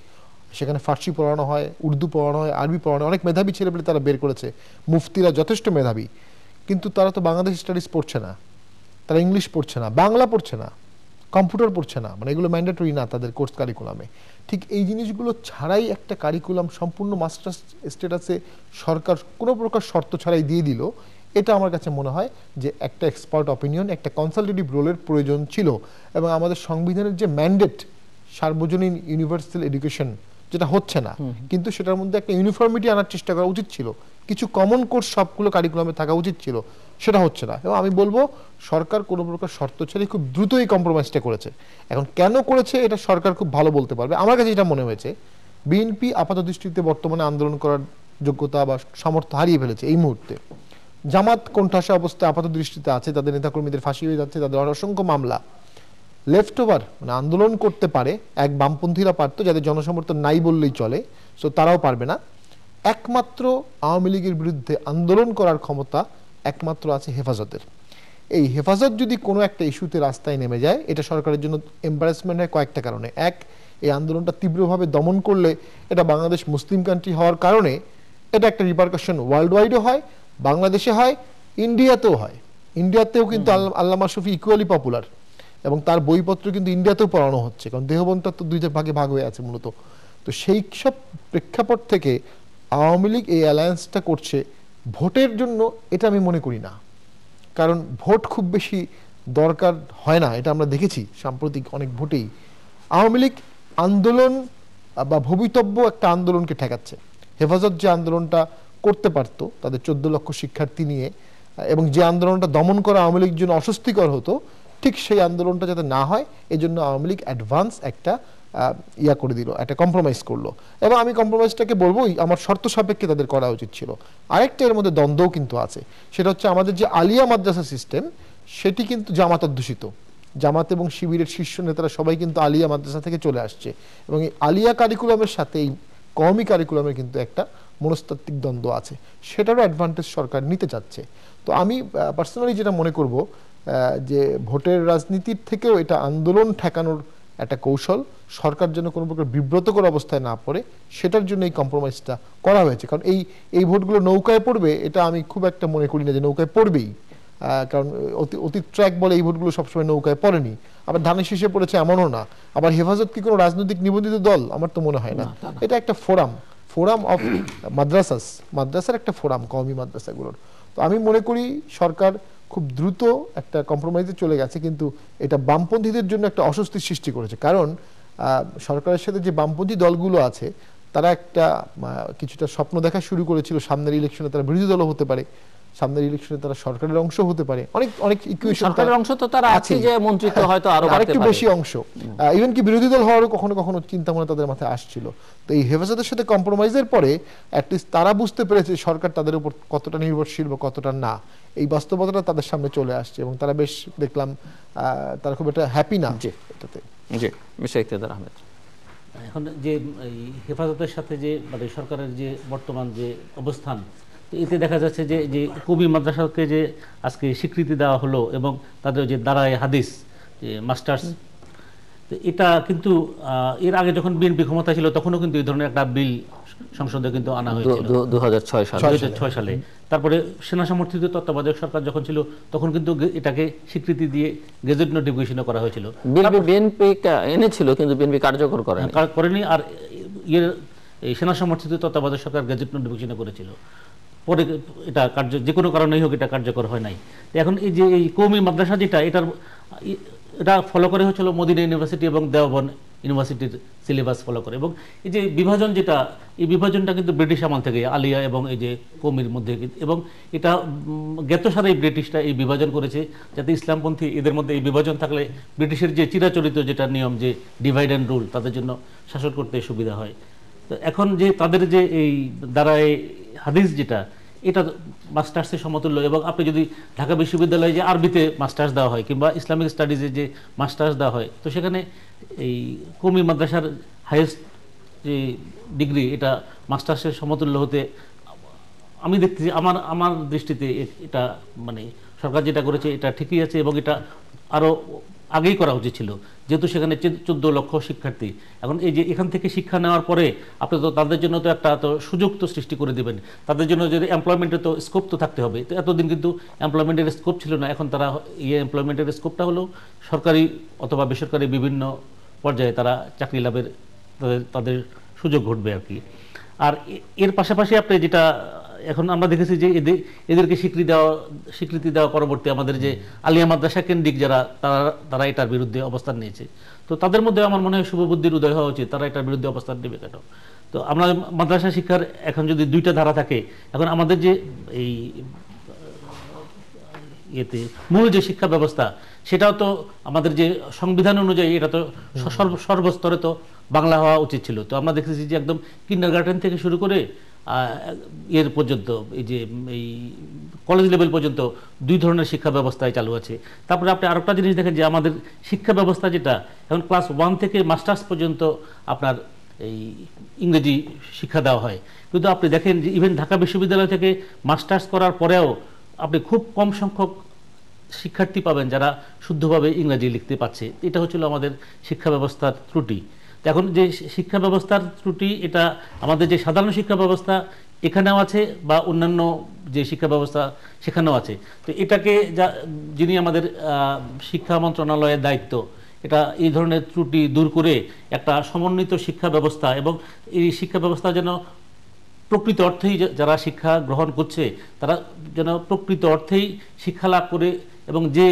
সেখানে ফার্সি পড়ানো হয়, উর্দু পড়ানো হয়, আরবি পড়ানো হয়, অনেক মেধাবী ছেলেপেলে তারা বের করেছে, মুফতিরা যথেষ্ট মেধাবী, কিন্তু তারা তো বাংলাদেশ স্টাডিজ পড়ছে না, তারা ইংলিশ পড়ছে না, বাংলা পড়ছে না, কম্পিউটার পড়ছে না, মানে এগুলো ম্যান্ডেটরি না তাদের কোর্স কারিকুলামে। ঠিক এই জিনিসগুলো ছাড়াই একটা কারিকুলাম সম্পূর্ণ মাস্টার্স স্ট্যাটাসে সরকার কোনো প্রকার শর্ত ছাড়াই দিয়ে দিল, এটা আমার কাছে মনে হয় যে একটা এক্সপার্ট অপিনিয়ন, একটা কনসালটেটিভ রোলের প্রয়োজন ছিল। এবং আমাদের সংবিধানের যে ম্যান্ডেট সার্বজনীন ইউনিভার্সাল এডুকেশন, যেটা হচ্ছে না, কিন্তু সেটার মধ্যে একটা ইউনিফর্মিটি আনার চেষ্টা করা উচিত ছিল, কিছু কমন কোর্স সবগুলো কারিকুলামে থাকা উচিত ছিল, সেটা হচ্ছে না। এবং আমি বলবো সরকার কোনো প্রকার শর্ত ছেড়ে খুব দ্রুতই কম্প্রোমাইজটা করেছে। এখন কেন করেছে এটা সরকার খুব ভালো বলতে পারবে। আমার কাছে এটা মনে হয়েছে বিএনপি আপাত দৃষ্টিতে বর্তমানে আন্দোলন করার যোগ্যতা বা সামর্থ্য হারিয়ে ফেলেছে এই মুহূর্তে। জামাত কোণঠাসা অবস্থায় আপাত দৃষ্টিতে আছে, তাদের নেতাকর্মীদের ফাঁসি হয়ে যাচ্ছে, তাদের অসংখ্য মামলা। লেফট ওভার মানে আন্দোলন করতে পারে এক বামপন্থীরা পারতো, যাদের জনসমর্থন নাই বললেই চলে, সো তারাও পারবে না। একমাত্র আওয়ামী লীগের বিরুদ্ধে আন্দোলন করার ক্ষমতা একমাত্র আছে হেফাজতের। এই হেফাজত যদি কোনো একটা ইস্যুতে রাস্তায় নেমে যায়, এটা সরকারের জন্য এম্বারাসমেন্ট হয় কয়েকটা কারণে। এক, এই আন্দোলনটা তীব্রভাবে দমন করলে এটা বাংলাদেশ মুসলিম কান্ট্রি হওয়ার কারণে এটা একটা রিপারকাশন ওয়ার্ল্ড ওয়াইডও হয়, বাংলাদেশে হয়, ইন্ডিয়াতেও হয়। ইন্ডিয়াতেও কিন্তু আল্লামা শফি ইকুয়ালি পপুলার এবং তার বইপত্র কিন্তু ইন্ডিয়াতেও পড়ানো হচ্ছে, কারণ দেহবনটা তো দুইটা ভাগে ভাগ হয়ে আছে মূলত। তো সেই সব প্রেক্ষাপট থেকে আওয়ামী লীগ এই অ্যালায়েন্সটা করছে ভোটের জন্য, এটা আমি মনে করি না। কারণ ভোট খুব বেশি দরকার হয় না, এটা আমরা দেখেছি সাম্প্রতিক অনেক ভোটেই। আওয়ামী লীগ আন্দোলন বা ভবিতব্য একটা আন্দোলনকে ঠেকাচ্ছে। হেফাজত যে আন্দোলনটা করতে পারত তাদের 14 লক্ষ শিক্ষার্থী নিয়ে, এবং যে আন্দোলনটা দমন করা আওয়ামী লীগের জন্য অস্বস্তিকর হতো, ঠিক সেই আন্দোলনটা যাতে না হয় এই জন্য আওয়ামী লীগ অ্যাডভান্স একটা করে দিল, একটা কম্প্রোমাইজ করলো। এবং আমি কম্প্রোমাইজটাকে বলবোই আমার শর্ত সাপেক্ষে তাদের করা উচিত ছিল। আরেকটা এর মধ্যে দ্বন্দ্বও কিন্তু আছে, সেটা হচ্ছে আমাদের যে আলিয়া মাদ্রাসা সিস্টেম, সেটি কিন্তু জামাত অধ্যুষিত। জামাত এবং শিবিরের শীর্ষ নেতারা সবাই কিন্তু আলিয়া মাদ্রাসা থেকে চলে আসছে, এবং এই আলিয়া কারিকুলামের সাথে এই কওমি কারিকুলামের কিন্তু একটা মনস্তাত্ত্বিক দ্বন্দ্ব আছে, সেটারও অ্যাডভান্টেজ সরকার নিতে চাচ্ছে। তো আমি পার্সোনালি যেটা মনে করব যে ভোটের রাজনীতির থেকেও এটা আন্দোলন ঠেকানোর একটা কৌশল, সরকার যেন কোনো প্রকার বিব্রতকর অবস্থায় না পড়ে সেটার জন্য এই কম্প্রোমাইজটা করা হয়েছে। কারণ এই ভোটগুলো নৌকায় পড়বে এটা আমি খুব একটা মনে করি না যে নৌকায় পড়বেই, কারণ অতীত ট্র্যাক বলে এই ভোটগুলো সবসময় নৌকায় পড়েনি, আবার ধানের শীষে পড়েছে এমনও না। আবার হেফাজত কি কোনো রাজনৈতিক নিবন্ধিত দল? আমার তো মনে হয় না। এটা একটা ফোরাম অফ মাদ্রাসার একটা ফোরাম, কওমি মাদ্রাসাগুলোর। তো আমি মনে করি সরকার খুব দ্রুত একটা কম্প্রোমাইজে চলে গেছে, কিন্তু এটা বামপন্থীদের জন্য একটা অস্বস্তির সৃষ্টি করেছে। কারণ সরকারের সাথে যে বামপন্থী দলগুলো আছে তারা একটা কিছুটা স্বপ্ন দেখা শুরু করেছিল, সামনের ইলেকশনে তারা বিরোধী দলও হতে পারে, সামনের ইলেকশনে তারা সরকারের অংশ হতে পারে, অনেক ইকুয়েশন, সরকারের অংশ তো তারা আছে, যে মন্ত্রিত্ব হয়তো আরো আরেকটু বেশি অংশ, ইভেন কি বিরোধী দল হওয়ারও কখনো চিন্তা ভাবনা তাদের মাথায় আসছিল। তো এই হেফাজতের সাথে কম্প্রোমাইজের পরে অ্যাটলিস্ট তারা বুঝতে পেরেছে সরকার তাদের উপর কতটা নির্ভরশীল বা কতটা না, এই বাস্তবতাটা তাদের সামনে চলে আসছে এবং তারা বেশ দেখলাম তারা খুব একটা হ্যাপি না এটাতে। জি, মিস্টার ইকতেদার আহমেদ, এখন যে এই হেফাজতের সাথে যে মানে সরকারের যে বর্তমান যে অবস্থান, এতে দেখা যাচ্ছে যে কবি মাদ্রাসাকে যে আজকে স্বীকৃতি দেওয়া হলো এবং তাদের যে দারায়ে হাদিস যে মাস্টার্স, এটা কিন্তু এর আগে যখন বিএনপি ক্ষমতা ছিল তখনও কিন্তু এই ধরনের একটা বিল সংসদে কিন্তু আনা হয়েছিল 2006 সালে। তারপরে সেনা সমর্থিত তত্ত্বাবধায়ক সরকার যখন ছিল তখন কিন্তু এটাকে স্বীকৃতি দিয়ে গেজেট নোটিফিকেশন করা হয়েছিল। বিএনপি এনেছিল কিন্তু বিএনপি কার্যকর করেনি, আর এই সেনা সমর্থিত তত্ত্বাবধায়ক সরকার গেজেট নোটিফিকেশন করেছিল। পরে এটা যে কোনো কারণেই হোক এটা কার্যকর হয় নাই। এখন এই যে এই কওমি মাদ্রাসা যেটা, এটা ফলো করে হচ্ছিল মদিনা ইউনিভার্সিটি এবং দেওবন্দ ইউনিভার্সিটির সিলেবাস ফলো করে। এবং এই যে বিভাজন যেটা, এই বিভাজনটা কিন্তু ব্রিটিশ আমল থেকে আলিয়া এবং এই যে কওমির মধ্যে, এবং এটা জ্ঞাতসারে ব্রিটিশরা এই বিভাজন করেছে যাতে ইসলামপন্থী এদের মধ্যে এই বিভাজন থাকলে ব্রিটিশের যে চিরাচরিত যেটা নিয়ম যে ডিভাইড অ্যান্ড রুল, তাদের জন্য শাসন করতে সুবিধা হয়। তো এখন যে তাদের যে এই দারায়ে হাদিস যেটা, এটা মাস্টার্সের সমতুল্য। এবং আপনি যদি ঢাকা বিশ্ববিদ্যালয়ে যে আরবিতে মাস্টার্স দেওয়া হয় কিংবা ইসলামিক স্টাডিজে যে মাস্টার্স দেওয়া হয়, তো সেখানে এই কওমি মাদ্রাসার হাইয়েস্ট যে ডিগ্রি এটা মাস্টার্সের সমতুল্য হতে আমি দেখতেছি, আমার দৃষ্টিতে এটা মানে সরকার যেটা করেছে এটা ঠিকই আছে এবং এটা আরও আগেই করা উচিত ছিল, যেহেতু সেখানে 14 লক্ষ শিক্ষার্থী। এখন এই যে এখান থেকে শিক্ষা নেওয়ার পরে আপনি তো তাদের জন্য তো একটা তো সুযোগ তো সৃষ্টি করে দেবেন, তাদের জন্য যদি এমপ্লয়মেন্টের তো স্কোপ তো থাকতে হবে। তো এতদিন কিন্তু এমপ্লয়মেন্টের স্কোপ ছিল না, এখন তারা এমপ্লয়মেন্টের স্কোপটা হলো সরকারি অথবা বেসরকারি বিভিন্ন পর্যায়ে তারা চাকরি লাভের তাদের সুযোগ ঘটবে আর কি। আর এর পাশাপাশি আপনি যেটা এখন আমরা দেখেছি যে এদেরকে স্বীকৃতি দেওয়া পরবর্তী আমাদের যে আলিয়া মাদ্রাসা কেন্দ্রিক যারা তারা এটার বিরুদ্ধে অবস্থান নিয়েছে। তো তাদের মধ্যে আমার মনে হয় শুভবুদ্ধির উদয় হওয়া উচিত, তারা এটার বিরুদ্ধে অবস্থান নেবে কেন? তো আমরা মাদ্রাসা শিক্ষার এখন যদি 2টা ধারা থাকে, এখন আমাদের যে এই মূল যে শিক্ষা ব্যবস্থা সেটাও তো আমাদের যে সংবিধান অনুযায়ী এটা তো সর্বস্তরে তো বাংলা হওয়া উচিত ছিল। তো আমরা দেখেছি যে একদম কিন্ডারগার্টেন থেকে শুরু করে এর পর্যন্ত এই যে এই কলেজ লেভেল পর্যন্ত 2 ধরনের শিক্ষা ব্যবস্থায় চালু আছে। তারপরে আপনি আরেকটা জিনিস দেখেন যে আমাদের শিক্ষা ব্যবস্থা যেটা এখন ক্লাস 1 থেকে মাস্টার্স পর্যন্ত আপনার এই ইংরেজি শিক্ষা দেওয়া হয়, কিন্তু আপনি দেখেন যে ইভেন ঢাকা বিশ্ববিদ্যালয় থেকে মাস্টার্স করার পরেও আপনি খুব কম সংখ্যক শিক্ষার্থী পাবেন যারা শুদ্ধভাবে ইংরেজি লিখতে পারছে। এটা হচ্ছিল আমাদের শিক্ষা ব্যবস্থার ত্রুটি। এখন যে শিক্ষা ব্যবস্থার ত্রুটি, এটা আমাদের যে সাধারণ শিক্ষা ব্যবস্থা এখানেও আছে বা অন্যান্য যে শিক্ষা ব্যবস্থা সেখানেও আছে। তো এটাকে যিনি আমাদের শিক্ষা মন্ত্রণালয়ের দায়িত্ব, এটা এই ধরনের ত্রুটি দূর করে একটা সমন্বিত শিক্ষা ব্যবস্থা, এবং এই শিক্ষা ব্যবস্থা যেন প্রকৃত অর্থেই যারা শিক্ষা গ্রহণ করছে তারা যেন প্রকৃত অর্থেই শিক্ষা লাভ করে এবং যে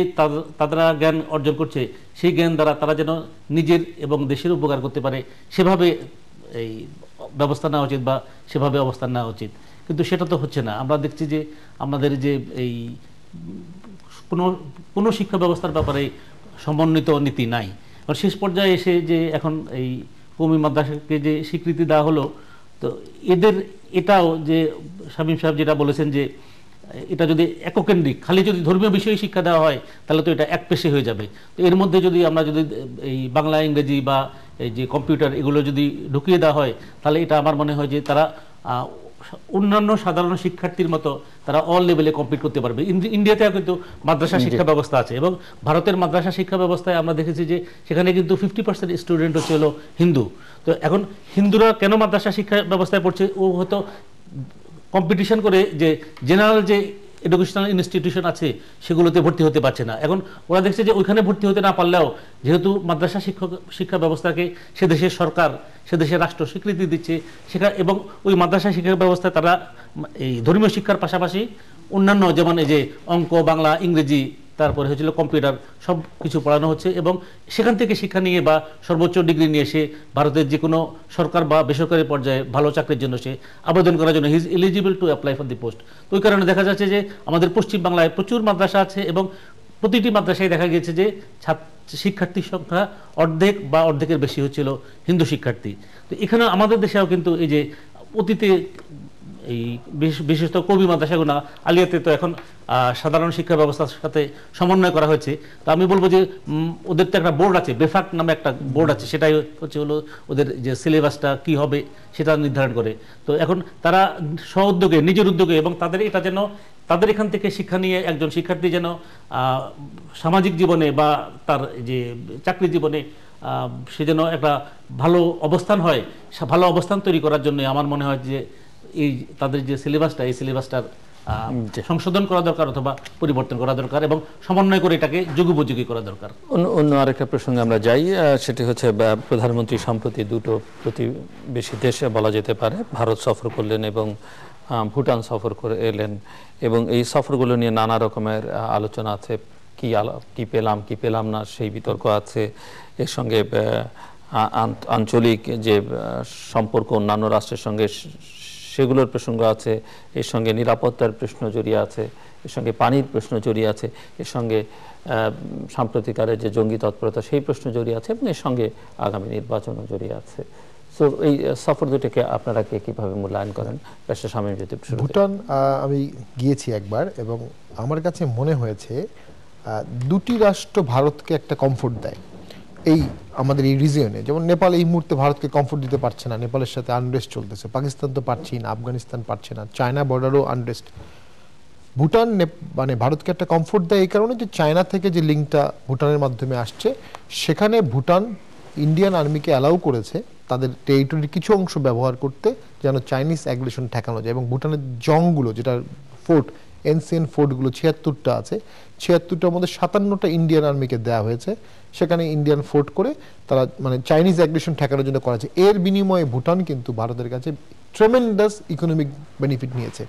তারা জ্ঞান অর্জন করছে সেই জ্ঞান দ্বারা তারা যেন নিজের এবং দেশের উপকার করতে পারে, সেভাবে এই ব্যবস্থা নেওয়া উচিত বা সেভাবে অবস্থান নেওয়া উচিত। কিন্তু সেটা তো হচ্ছে না। আমরা দেখছি যে আমাদের যে এই কোনো শিক্ষা ব্যবস্থার ব্যাপারে সমন্বিত নীতি নাই। আর শেষ পর্যায়ে এসে যে এখন এই কওমি মাদ্রাসাকে যে স্বীকৃতি দেওয়া হলো, তো এটাও যে শামীম সাহেব যেটা বলেছেন যে এটা যদি এককেন্দ্রিক খালি যদি ধর্মীয় বিষয়ে শিক্ষা দেওয়া হয় তাহলে তো এটা একপেশে হয়ে যাবে। তো এর মধ্যে যদি আমরা যদি এই বাংলা, ইংরেজি বা এই যে কম্পিউটার এগুলো যদি ঢুকিয়ে দেওয়া হয় তাহলে এটা আমার মনে হয় যে তারা অন্যান্য সাধারণ শিক্ষার্থীর মতো তারা অল লেভেলে কমপ্লিট করতে পারবে। ইন্ডিয়াতেও কিন্তু মাদ্রাসা শিক্ষা ব্যবস্থা আছে এবং ভারতের মাদ্রাসা শিক্ষা ব্যবস্থায় আমরা দেখেছি যে সেখানে কিন্তু 50% স্টুডেন্ট হচ্ছে হলো হিন্দু। তো এখন হিন্দুরা কেন মাদ্রাসা শিক্ষা ব্যবস্থায় পড়ছে? ও হয়তো কম্পিটিশন করে যে জেনারেল যে এডুকেশনাল ইনস্টিটিউশন আছে সেগুলোতে ভর্তি হতে পারছে না। এখন ওরা দেখছে যে ওইখানে ভর্তি হতে না পারলেও যেহেতু মাদ্রাসা শিক্ষা ব্যবস্থাকে সে দেশের সরকার, সে দেশের রাষ্ট্র স্বীকৃতি দিচ্ছে, এবং ওই মাদ্রাসা শিক্ষা ব্যবস্থায় তারা এই ধর্মীয় শিক্ষার পাশাপাশি অন্যান্য যেমন এই যে অঙ্ক, বাংলা, ইংরেজি, তারপরে হচ্ছিল কম্পিউটার, সব কিছু পড়ানো হচ্ছে এবং সেখান থেকে শিক্ষা নিয়ে বা সর্বোচ্চ ডিগ্রি নিয়ে সে ভারতের যে কোনো সরকার বা বেসরকারি পর্যায়ে ভালো চাকরির জন্য সে আবেদন করার জন্য he is eligible to apply for the post. তো ওই কারণে দেখা যাচ্ছে যে আমাদের পশ্চিম বাংলায় প্রচুর মাদ্রাসা আছে এবং প্রতিটি মাদ্রাসায় দেখা গিয়েছে যে শিক্ষার্থীর সংখ্যা অর্ধেক বা অর্ধেকের বেশি হচ্ছিল হিন্দু শিক্ষার্থী। তো এখানে আমাদের দেশেও কিন্তু এই যে অতীতে এই বিশেষত কবি মাদ্রাসাগুলো আলিয়াতে তো এখন সাধারণ শিক্ষা ব্যবস্থার সাথে সমন্বয় করা হয়েছে। তো আমি বলবো যে ওদের তো একটা বোর্ড আছে, বেফাক নামে একটা বোর্ড আছে, সেটাই হচ্ছে হলো ওদের যে সিলেবাসটা কি হবে সেটা নির্ধারণ করে। তো এখন তারা স্ব-উদ্যোগে, নিজের উদ্যোগে, এবং তাদের এটা যেন তাদের এখান থেকে শিক্ষা নিয়ে একজন শিক্ষার্থী যেন সামাজিক জীবনে বা তার যে চাকরি জীবনে সে যেন একটা ভালো অবস্থান হয়, ভালো অবস্থান তৈরি করার জন্য আমার মনে হয় যে এই তাদের যে সিলেবাসটা, এই সিলেবাসটার সংশোধন করা দরকার অথবা পরিবর্তন করা দরকার এবং সমন্বয় করে এটাকে যুগোপযোগী করা দরকার। অন্য আরেকটা প্রসঙ্গে আমরা যাই, সেটি হচ্ছে প্রধানমন্ত্রী সম্প্রতি দুটো প্রতিবেশী দেশে বলা যেতে পারে ভারত সফর করলেন এবং ভুটান সফর করে এলেন এবং এই সফরগুলো নিয়ে নানা রকমের আলোচনা আছে। কি পেলাম কি পেলাম না সেই বিতর্ক আছে। এর সঙ্গে আঞ্চলিক যে সম্পর্ক অন্যান্য রাষ্ট্রের সঙ্গে সেগুলোর প্রসঙ্গ আছে, এর সঙ্গে নিরাপত্তার প্রশ্ন জড়িয়ে আছে, এর সঙ্গে পানির প্রশ্ন জড়িয়ে আছে, এর সঙ্গে সাম্প্রতিকারের যে জঙ্গি তৎপরতা সেই প্রশ্ন জড়িয়ে আছে এবং এর সঙ্গে আগামী নির্বাচনও জড়িয়ে আছে। সো এই সফর দুটোকে আপনারা কিভাবে মূল্যায়ন করেন? ভুটান আমি গিয়েছি একবার এবং আমার কাছে মনে হয়েছে দুটি রাষ্ট্র ভারতকে একটা কমফোর্ট দেয় এই আমাদের এই রিজিয়নে। যেমন নেপাল এই মুহূর্তে ভারতকে কমফোর্ট দিতে পারছে না, নেপালের সাথে আনরেস্ট চলতেছে, পাকিস্তান তো পারছেই না, আফগানিস্তান পারছে না, চায়না বর্ডারও আনরেস্ট। ভুটান মানে ভারতকে একটা কমফোর্ট দেয় এই কারণে যে চায়না থেকে যে লিঙ্কটা ভুটানের মাধ্যমে আসছে, সেখানে ভুটান ইন্ডিয়ান আর্মিকে অ্যালাউ করেছে তাদের টেরিটরির কিছু অংশ ব্যবহার করতে যেন চাইনিজ অ্যাগ্রেশন ঠেকানো যায়। এবং ভুটানের জংগুলো, যেটা ফোর্ট, এনসিএন ফোর্টগুলো 76টা আছে, 76টার মধ্যে 57টা ইন্ডিয়ান আর্মিকে দেওয়া হয়েছে, সেখানে ইন্ডিয়ান ফোর্ট করে তারা মানে চাইনিজ অ্যাগ্রেশন ঠেকানোর জন্য করা হয়েছে। এর বিনিময়ে ভুটান কিন্তু ভারতের কাছে ট্রেমেন্ডাস ইকোনমিক বেনিফিট নিয়েছে।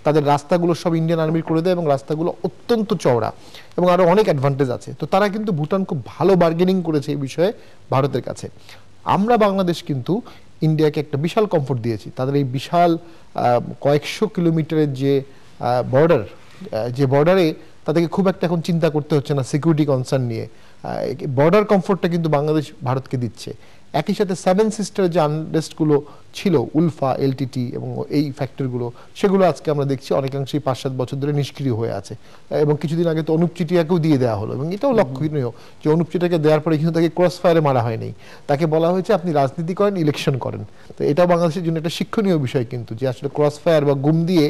তাদের রাস্তাগুলো সব ইন্ডিয়ান আর্মির করে দেয় এবং রাস্তাগুলো অত্যন্ত চওড়া এবং আরও অনেক অ্যাডভান্টেজ আছে। তো তারা কিন্তু ভুটান খুব ভালো বার্গেনিং করেছে এই বিষয়ে ভারতের কাছে। আমরা বাংলাদেশ কিন্তু ইন্ডিয়াকে একটা বিশাল কমফোর্ট দিয়েছি। তাদের এই বিশাল কয়েকশো কিলোমিটারের যে বর্ডার, যে বর্ডারে তাদেরকে খুব একটা এখন চিন্তা করতে হচ্ছে না সিকিউরিটি কনসার্ন নিয়ে। বর্ডার কমফোর্টটা কিন্তু বাংলাদেশ ভারতকে দিচ্ছে। একই সাথে সেভেন সিস্টার যে আনরেস্টগুলো ছিল, উলফা, এলটিটি এবং এই ফ্যাক্টরগুলো, সেগুলো আজকে আমরা দেখছি অনেকাংশেই 5-7 বছর ধরে নিষ্ক্রিয় হয়ে আছে। এবং কিছুদিন আগে তো অনুপ চিটিয়াকেও দিয়ে দেওয়া হলো এবং এটাও লক্ষণীয় যে অনুপ চিটিয়াকে দেওয়ার পরে কিন্তু তাকে ক্রস ফায়ারে মারা হয়নি, তাকে বলা হয়েছে আপনি রাজনীতি করেন, ইলেকশন করেন। তো এটা বাংলাদেশের জন্য একটা শিক্ষণীয় বিষয় কিন্তু, যে আসলে ক্রস ফায়ার বা গুম দিয়ে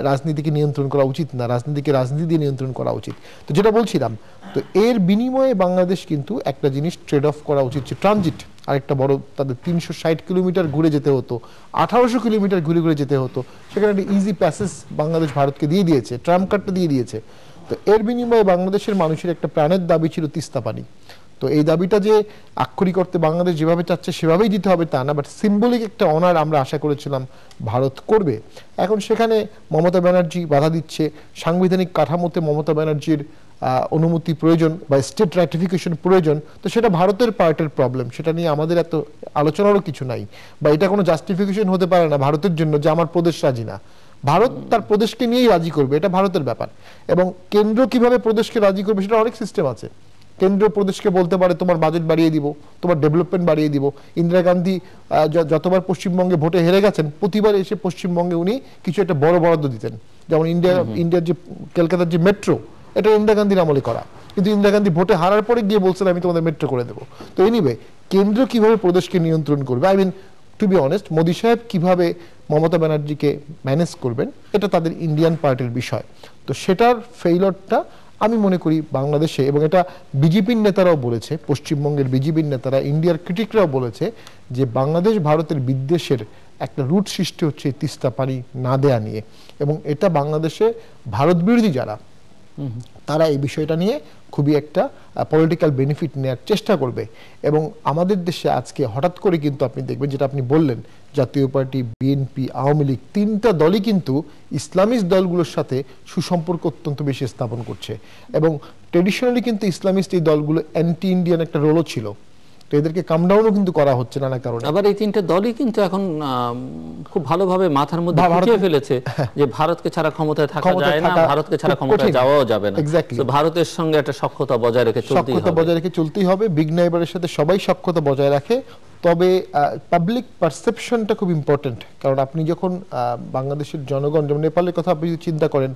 রাজনীতিকে নিয়ন্ত্রণ করা উচিত না, রাজনীতিকে রাজনীতি দিয়ে নিয়ন্ত্রণ করা উচিত। তো যেটা বলছিলাম, তো এর বিনিময়ে বাংলাদেশ কিন্তু একটা জিনিস ট্রেড অফ করা উচিত, যে ট্রানজিট। আরেকটা বড়, তাদের 360 কিলোমিটার ঘুরে যেতে হতো, 1800 কিলোমিটার ঘুরে ঘুরে যেতে হতো, সেখানে একটা ইজি প্যাসেজ বাংলাদেশ ভারতকে দিয়ে দিয়েছে, ট্রাম কার্ডটা দিয়ে দিয়েছে। তো এর বিনিময়ে বাংলাদেশের মানুষের একটা প্রাণের দাবি ছিল তিস্তা পানি। তো এই দাবিটা যে আক্ষরিক অর্থে বাংলাদেশ যেভাবে চাচ্ছে সেভাবেই দিতে হবে তা না, বাট সিম্বলিক একটা অনার আমরা আশা করেছিলাম ভারত করবে। এখন সেখানে মমতা ব্যানার্জি বাধা দিচ্ছে। সাংবিধানিক কাঠামোতে মমতা ব্যানার্জির অনুমতি প্রয়োজন বা স্টেট রাটিফিকেশন প্রয়োজন, তো সেটা ভারতের পার্টের প্রবলেম, সেটা নিয়ে আমাদের এত আলোচনারও কিছু নাই, বা এটা কোনো জাস্টিফিকেশন হতে পারে না ভারতের জন্য যে আমার প্রদেশ রাজি না। ভারত তার প্রদেশকে নিয়েই রাজি করবে, এটা ভারতের ব্যাপার। এবং কেন্দ্র কিভাবে প্রদেশকে রাজি করবে সেটা অনেক সিস্টেম আছে। কেন্দ্র প্রদেশকে বলতে পারে তোমার বাজেট বাড়িয়ে দিব, তোমার ডেভেলপমেন্ট বাড়িয়ে দিব। ইন্দিরা গান্ধী যতবার পশ্চিমবঙ্গে ভোটে হেরে গেছেন, প্রতিবার এসে পশ্চিমবঙ্গে উনি কিছু একটা বড় বরাদ্দ দিতেন। যেমন ইন্ডিয়ার যে কলকাতার যে মেট্রো, এটা ইন্দিরা গান্ধীর আমলে করা, কিন্তু ইন্দিরা গান্ধী ভোটে হারার পরে গিয়ে বলছেন আমি তোমাদের মেট্রো করে দেবো। তো এনিওয়ে, কেন্দ্র কিভাবে প্রদেশকে নিয়ন্ত্রণ করবে, I mean to be honest Modi সাহেব কিভাবে মমতা ব্যানার্জিকে ম্যানেজ করবেন এটা তাদের ইন্ডিয়ান পার্টির বিষয়। তো সেটার ফেইলরটা আমি মনে করি বাংলাদেশে, এবং এটা বিজেপির নেতারাও বলেছে, পশ্চিমবঙ্গের বিজেপির নেতারা, ইন্ডিয়ার ক্রিটিকরাও বলেছে যে বাংলাদেশ ভারতের বিদ্বেষের একটা রুট সৃষ্টি হচ্ছে তিস্তা পানি না দেয়া নিয়ে, এবং এটা বাংলাদেশে ভারত বিরোধী যারা তারা এই বিষয়টা নিয়ে খুবই একটা পলিটিক্যাল বেনিফিট নেওয়ার চেষ্টা করবে। এবং আমাদের দেশে আজকে হঠাৎ করে কিন্তু আপনি দেখবেন, যেটা আপনি বললেন, জাতীয় পার্টি, বিএনপি, আওয়ামী লীগ, তিনটা দলই কিন্তু ইসলামিস্ট দলগুলোর সাথে সুসম্পর্ক অত্যন্ত বেশি স্থাপন করছে, এবং ট্রেডিশনালি কিন্তু ইসলামিস্ট এই দলগুলো অ্যান্টি ইন্ডিয়ান একটা রোলও ছিল। তো এদেরকে কামডাউনও কিন্তু করা হচ্ছে নানা কারণে। আবার এই তিনটে দলই কিন্তু এখন খুব ভালোভাবে মাথার মধ্যে ঢুকিয়ে ফেলেছে যে ভারতকে ছাড়া ক্ষমতায় থাকা যায় না, ভারতকে ছাড়া ক্ষমতায় যাওয়াও যাবে না। তো ভারতের সঙ্গে একটা সখ্যতা বজায় রেখে চলতেই হবে। বিগ নেইবারের সাথে সবাই সখ্যতা বজায় রাখে। তবে পাবলিক পারসেপশনটা খুব ইম্পর্টেন্ট, কারণ আপনি যখন বাংলাদেশের জনগণ, যেমন নেপালের কথা আপনি যদি চিন্তা করেন,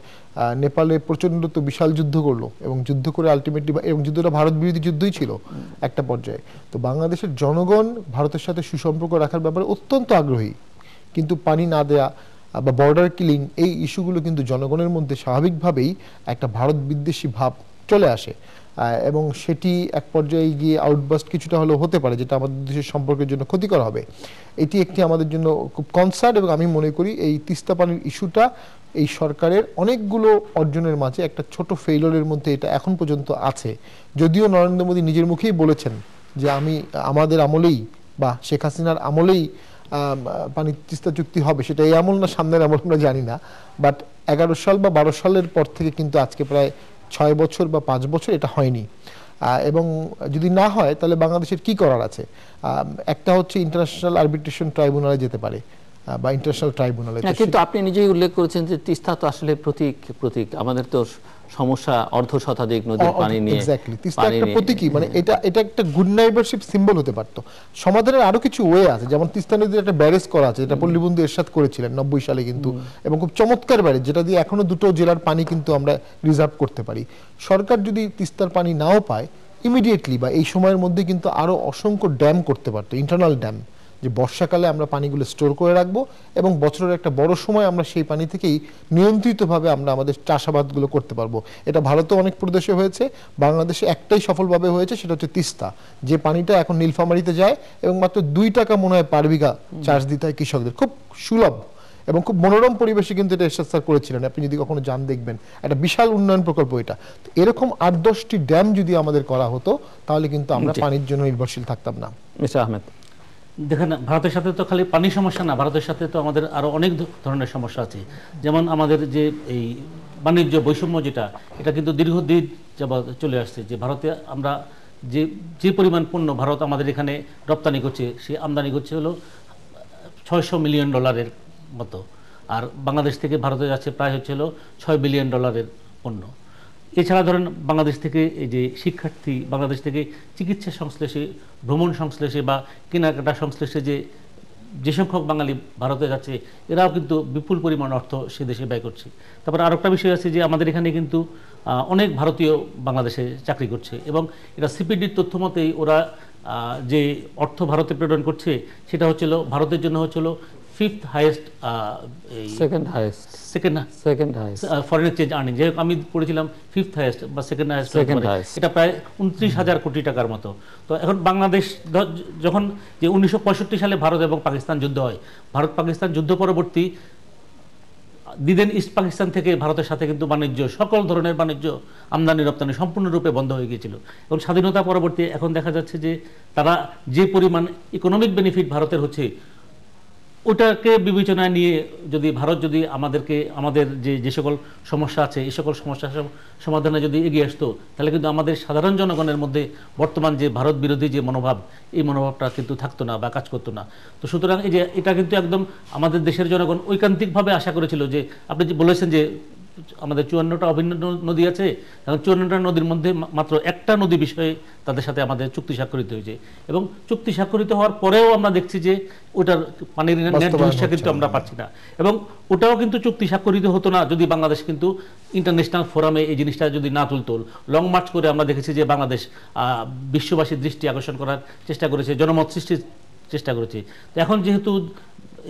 নেপালে প্রচন্ড তো বিশাল যুদ্ধ করলো, এবং যুদ্ধ করে আলটিমেটলি, এবং যুদ্ধটা ভারত বিরোধী যুদ্ধই ছিল একটা পর্যায়ে। তো বাংলাদেশের জনগণ ভারতের সাথে সুসম্পর্ক রাখার ব্যাপারে অত্যন্ত আগ্রহী, কিন্তু পানি না দেয়া বা বর্ডার কিলিং, এই ইস্যুগুলো কিন্তু জনগণের মধ্যে স্বাভাবিকভাবেই একটা ভারত বিদ্বেষী ভাব চলে আসে, এবং সেটি এক পর্যায়ে গিয়ে আউটবাস্ট কিছুটা হলেও হতে পারে, যেটা আমাদের দেশের সম্পর্কের জন্য ক্ষতিকর হবে। এটি একটি আমাদের জন্য খুব কনসার্ন, এবং আমি মনে করি এই তিস্তা পানির ইস্যুটা এই সরকারের অনেকগুলো অর্জনের মাঝে একটা ছোট ফেইলরের মধ্যে এটা এখন পর্যন্ত আছে। যদিও নরেন্দ্র মোদী নিজের মুখেই বলেছেন যে আমাদের আমলেই বা শেখ হাসিনার আমলেই পানি তিস্তা চুক্তি হবে, সেটা এই আমল না সামনের আমল আমরা জানি না, বাট 11 সাল বা 12 সালের পর থেকে কিন্তু আজকে প্রায় 6 বছর বা 5 বছর এটা হয়নি। এবং যদি না হয় তাহলে বাংলাদেশের কি করার আছে? একটা হচ্ছে ইন্টারন্যাশনাল আরবিট্রেশন ট্রাইব্যুনালে যেতে পারে, বা ইন্টারন্যাশনাল ট্রাইব্যুনালে। কিন্তু আপনি নিজেই উল্লেখ করেছেন যে তিস্তা তো আসলে প্রতীক আমাদের তো সমস্যা অর্ধ শতাধিক নদীর পানি নিয়ে। এক্স্যাক্টলি, তিস্তা একটা প্রতীকী, মানে এটা একটা গুড নেইবারশিপ সিম্বল হতে পারত। সমাধানের আরো কিছু ওয়ে আছে, যেমন তিস্তা নদীর একটা ব্যারেজ করা আছে, যেটা পল্লীবন্ধু এরশাদ করেছিলেন 90 সালে কিন্তু, এবং খুব চমৎকার ব্যারেজ, যেটা দিয়ে এখনো দুটো জেলার পানি কিন্তু আমরা রিজার্ভ করতে পারি। সরকার যদি তিস্তার পানি নাও পায় ইমিডিয়েটলি বা এই সময়ের মধ্যে কিন্তু আরো অসংখ্য ড্যাম করতে পারতো, ইন্টারনাল ড্যাম, যে বর্ষাকালে আমরা পানিগুলো স্টোর করে রাখবো, এবং বছরের একটা বড় সময় আমরা সেই পানি থেকেই নিয়ন্ত্রিতভাবে আমরা আমাদের চাষাবাদগুলো করতে পারবো। এটা ভারতেও অনেক প্রদেশে হয়েছে, বাংলাদেশে একটাই সফলভাবে হয়েছে, সেটা হচ্ছে তিস্তা, যে পানিটা এখন নীলফামারীতে যায়, এবং মাত্র 2 টাকা মনে হয় পার বিঘা চার্জ দিতে হয় কৃষকদের, খুব সুলভ এবং খুব মনোরম পরিবেশে কিন্তু এটা এরশাদ স্যার করেছিলেন। আপনি যদি কখনো যান দেখবেন, একটা বিশাল উন্নয়ন প্রকল্প এটা। এরকম 8-10টি ড্যাম যদি আমাদের করা হতো তাহলে কিন্তু আমরা পানির জন্য নির্ভরশীল থাকতাম না। মিস্টার আহমেদ, দেখেন, ভারতের সাথে তো খালি পানি সমস্যা না, ভারতের সাথে তো আমাদের আরো অনেক ধরনের সমস্যা আছে। যেমন আমাদের যে এই বাণিজ্য বৈষম্য, এটা কিন্তু দীর্ঘদিন যাবৎ চলে আসছে, যে ভারতে আমরা যে পরিমাণ পণ্য ভারত আমাদের এখানে রপ্তানি করছে, সে আমদানি করছে হলো $600 মিলিয়ন মতো, আর বাংলাদেশ থেকে ভারতে যাচ্ছে প্রায় হচ্ছে হলো $6 বিলিয়ন পণ্য। এছাড়া ধরেন বাংলাদেশ থেকে এই যে শিক্ষার্থী, বাংলাদেশ থেকে চিকিৎসা সংশ্লেষে, ভ্রমণ সংশ্লেষে বা কেনাকাটা সংশ্লেষে যে সংখ্যক বাঙালি ভারতে যাচ্ছে, এরাও কিন্তু বিপুল পরিমাণ অর্থ সে দেশে ব্যয় করছে। তারপর আরেকটা বিষয় আছে যে আমাদের এখানে কিন্তু অনেক ভারতীয় বাংলাদেশে চাকরি করছে, এবং এটা সিপিডির তথ্য মতেই ওরা যে অর্থ ভারতে প্রেরণ করছে সেটা হচ্ছিল ভারতের জন্য হচ্ছিল 5th highest, second highest foreign exchange earning. যাই হোক, আমি পড়েছিলাম 5th হাইয়েস্ট বা সেকেন্ড হাইয়েস্ট, এটা প্রায় 29,000 কোটি টাকার মতো। তো এখন বাংলাদেশ যখন যে 1965 সালে ভারত এবং পাকিস্তান যুদ্ধ হয়, ভারত পাকিস্তান যুদ্ধ পরবর্তী দিদেন ইস্ট পাকিস্তান থেকে ভারতের সাথে কিন্তু বাণিজ্য, সকল ধরনের বাণিজ্য, আমদানি রপ্তানি সম্পূর্ণরূপে বন্ধ হয়ে গিয়েছিল। এবং স্বাধীনতা পরবর্তী এখন দেখা যাচ্ছে যে তারা যে পরিমাণ ইকোনমিক বেনিফিট ভারতের হচ্ছে, ওটাকে বিবেচনায় নিয়ে যদি ভারত যদি আমাদের যে সকল সমস্যা আছে, এই সকল সমস্যার সমাধানে যদি এগিয়ে আসতো, তাহলে কিন্তু আমাদের সাধারণ জনগণের মধ্যে বর্তমান যে ভারত বিরোধী যে মনোভাব, এই মনোভাবটা কিন্তু থাকতো না বা কাজ করতো না। তো সুতরাং এই যে এটা কিন্তু একদম আমাদের দেশের জনগণ ঐকান্তিকভাবে আশা করেছিল যে, আপনি যে বলেছেন যে আমাদের 54টা অভিন্ন নদী আছে, এবং 54টা নদীর মধ্যে মাত্র একটা নদী বিষয়ে তাদের সাথে আমাদের চুক্তি স্বাক্ষরিত হয়েছে, এবং চুক্তি স্বাক্ষরিত হওয়ার পরেও আমরা দেখছি যে ওটার পানির ন্যায্য কিন্তু আমরা পাচ্ছি না। এবং ওটাও কিন্তু চুক্তি স্বাক্ষরিত হতো না যদি বাংলাদেশ কিন্তু ইন্টারন্যাশনাল ফোরামে এই জিনিসটা যদি না তুলতো। লং মার্চ করে আমরা দেখেছি যে বাংলাদেশ বিশ্ববাসীর দৃষ্টি আকর্ষণ করার চেষ্টা করেছে, জনমত সৃষ্টির চেষ্টা করেছে। তো এখন যেহেতু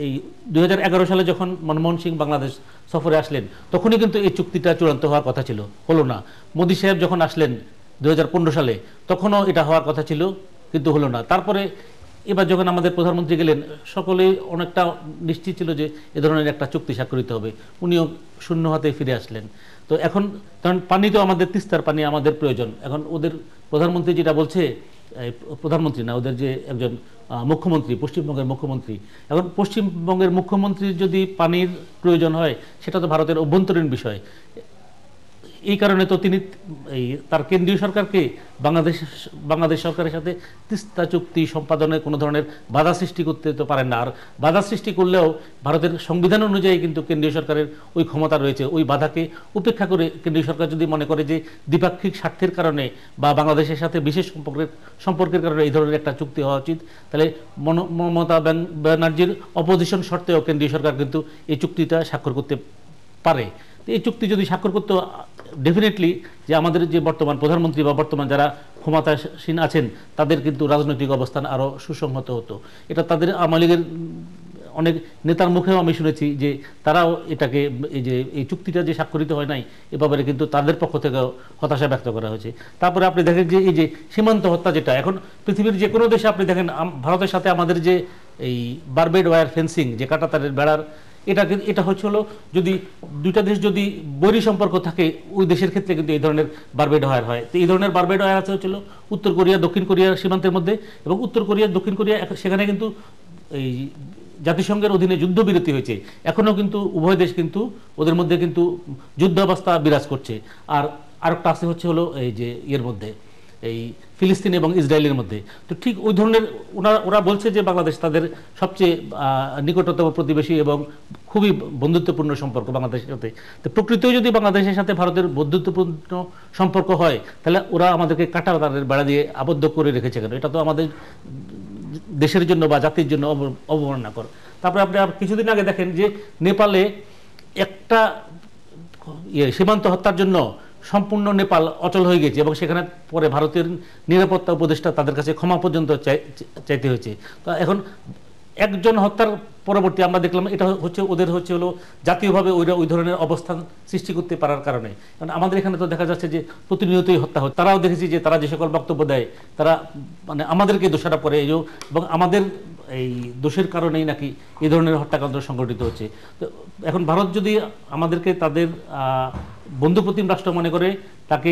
এই 2011 সালে যখন মনমোহন সিং বাংলাদেশ সফরে আসলেন, তখনই কিন্তু এই চুক্তিটা চূড়ান্ত হওয়ার কথা ছিল, হলো না। মোদি সাহেব যখন আসলেন 2015 সালে, তখনও এটা হওয়ার কথা ছিল, কিন্তু হলো না। তারপরে এবার যখন আমাদের প্রধানমন্ত্রী গেলেন, সকলেই অনেকটা নিশ্চিত ছিল যে এ ধরনের একটা চুক্তি স্বাক্ষরিত হবে, উনিও শূন্য হাতে ফিরে আসলেন। তো এখন কারণ পানি তো আমাদের তিস্তার পানি আমাদের প্রয়োজন, এখন ওদের প্রধানমন্ত্রী যেটা বলছে, প্রধানমন্ত্রী না, ওদের যে একজন মুখ্যমন্ত্রী, পশ্চিমবঙ্গের মুখ্যমন্ত্রী, এখন পশ্চিমবঙ্গের মুখ্যমন্ত্রীর যদি পানির প্রয়োজন হয়, সেটা তো ভারতের অভ্যন্তরীণ বিষয়। এই কারণে তো তিনি তার কেন্দ্রীয় সরকারকে বাংলাদেশ সরকারের সাথে তিস্তা চুক্তি সম্পাদনে কোনো ধরনের বাধা সৃষ্টি করতে তো পারেন না। আর বাধা সৃষ্টি করলেও ভারতের সংবিধান অনুযায়ী কিন্তু কেন্দ্রীয় সরকারের ওই ক্ষমতা রয়েছে। ওই বাধাকে উপেক্ষা করে কেন্দ্রীয় সরকার যদি মনে করে যে দ্বিপাক্ষিক স্বার্থের কারণে বা বাংলাদেশের সাথে বিশেষ সম্পর্কের কারণে এই ধরনের একটা চুক্তি হওয়া উচিত, তাহলে মমতা ব্যানার্জির অপোজিশন সত্ত্বেও কেন্দ্রীয় সরকার কিন্তু এই চুক্তিটা স্বাক্ষর করতে পারে। এই চুক্তি যদি স্বাক্ষর করতে, ডেফিনেটলি যে আমাদের যে বর্তমান প্রধানমন্ত্রী বা বর্তমান যারা ক্ষমতাসীন আছেন, তাদের কিন্তু রাজনৈতিক অবস্থান আরও সুসংহত হতো। এটা তাদের আওয়ামী লীগের অনেক নেতার মুখেও আমি শুনেছি যে তারাও এটাকে, এই চুক্তিটা যে স্বাক্ষরিত হয় নাই, এ ব্যাপারে কিন্তু তাদের পক্ষ থেকেও হতাশা ব্যক্ত করা হয়েছে। তারপরে আপনি দেখেন যে এই যে সীমান্ত হত্যা, যেটা এখন পৃথিবীর যে কোনো দেশে আপনি দেখেন, ভারতের সাথে আমাদের যে এই বারবেড ওয়্যার ফেন্সিং, যে কাঁটাতারের বেড়ার, এটা হচ্ছে হলো, যদি দুইটা দেশ যদি বৈরী সম্পর্ক থাকে, ওই দেশের ক্ষেত্রে কিন্তু এই ধরনের বারবেড ওয়্যার হয়। তো এই ধরনের বারবেড ওয়্যার আছে হচ্ছিল উত্তর কোরিয়া দক্ষিণ কোরিয়ার সীমান্তের মধ্যে, এবং উত্তর কোরিয়া দক্ষিণ কোরিয়া সেখানে কিন্তু এই জাতিসংঘের অধীনে যুদ্ধবিরতি হয়েছে, এখনও কিন্তু উভয় দেশ কিন্তু ওদের মধ্যে কিন্তু যুদ্ধাবস্থা বিরাজ করছে। আর আরেকটা আছে হচ্ছে হলো এই যে এর মধ্যে, এই ফিলিস্তিন এবং ইসরায়েলের মধ্যে। তো ঠিক ওই ধরনের ওরা বলছে যে বাংলাদেশ তাদের সবচেয়ে নিকটতম প্রতিবেশী এবং খুবই বন্ধুত্বপূর্ণ সম্পর্ক বাংলাদেশের সাথে। তো প্রকৃতই যদি বাংলাদেশের সাথে ভারতের বন্ধুত্বপূর্ণ সম্পর্ক হয়, তাহলে ওরা আমাদেরকে কাঁটা তাদের বেড়া দিয়ে আবদ্ধ করে রেখেছে কেন? এটা তো আমাদের দেশের জন্য বা জাতির জন্য অবমাননাকর। তারপরে আপনি কিছুদিন আগে দেখেন যে নেপালে একটা সীমান্ত হত্যার জন্য সম্পূর্ণ নেপাল অচল হয়ে গেছে, এবং সেখানে পরে ভারতের নিরাপত্তা উপদেষ্টা তাদের কাছে ক্ষমা পর্যন্ত চাইতে হয়েছে। তো এখন একজন হত্যার পরবর্তী আমরা দেখলাম এটা হচ্ছে ওদের হচ্ছে হলো জাতীয়ভাবে ওই ধরনের অবস্থান সৃষ্টি করতে পারার কারণে। কারণ আমাদের এখানে তো দেখা যাচ্ছে যে প্রতিনিয়তই হত্যা হয়। তারাও দেখেছি যে তারা যে সকল বক্তব্য দেয়, তারা মানে আমাদেরকে দোষারোপ করে, এবং আমাদের এই দোষের কারণেই নাকি এই ধরনের হত্যাকাণ্ড সংঘটিত হচ্ছে। তো এখন ভারত যদি আমাদেরকে তাদের বন্ধুপ্রতিম রাষ্ট্র মনে করে, তাকে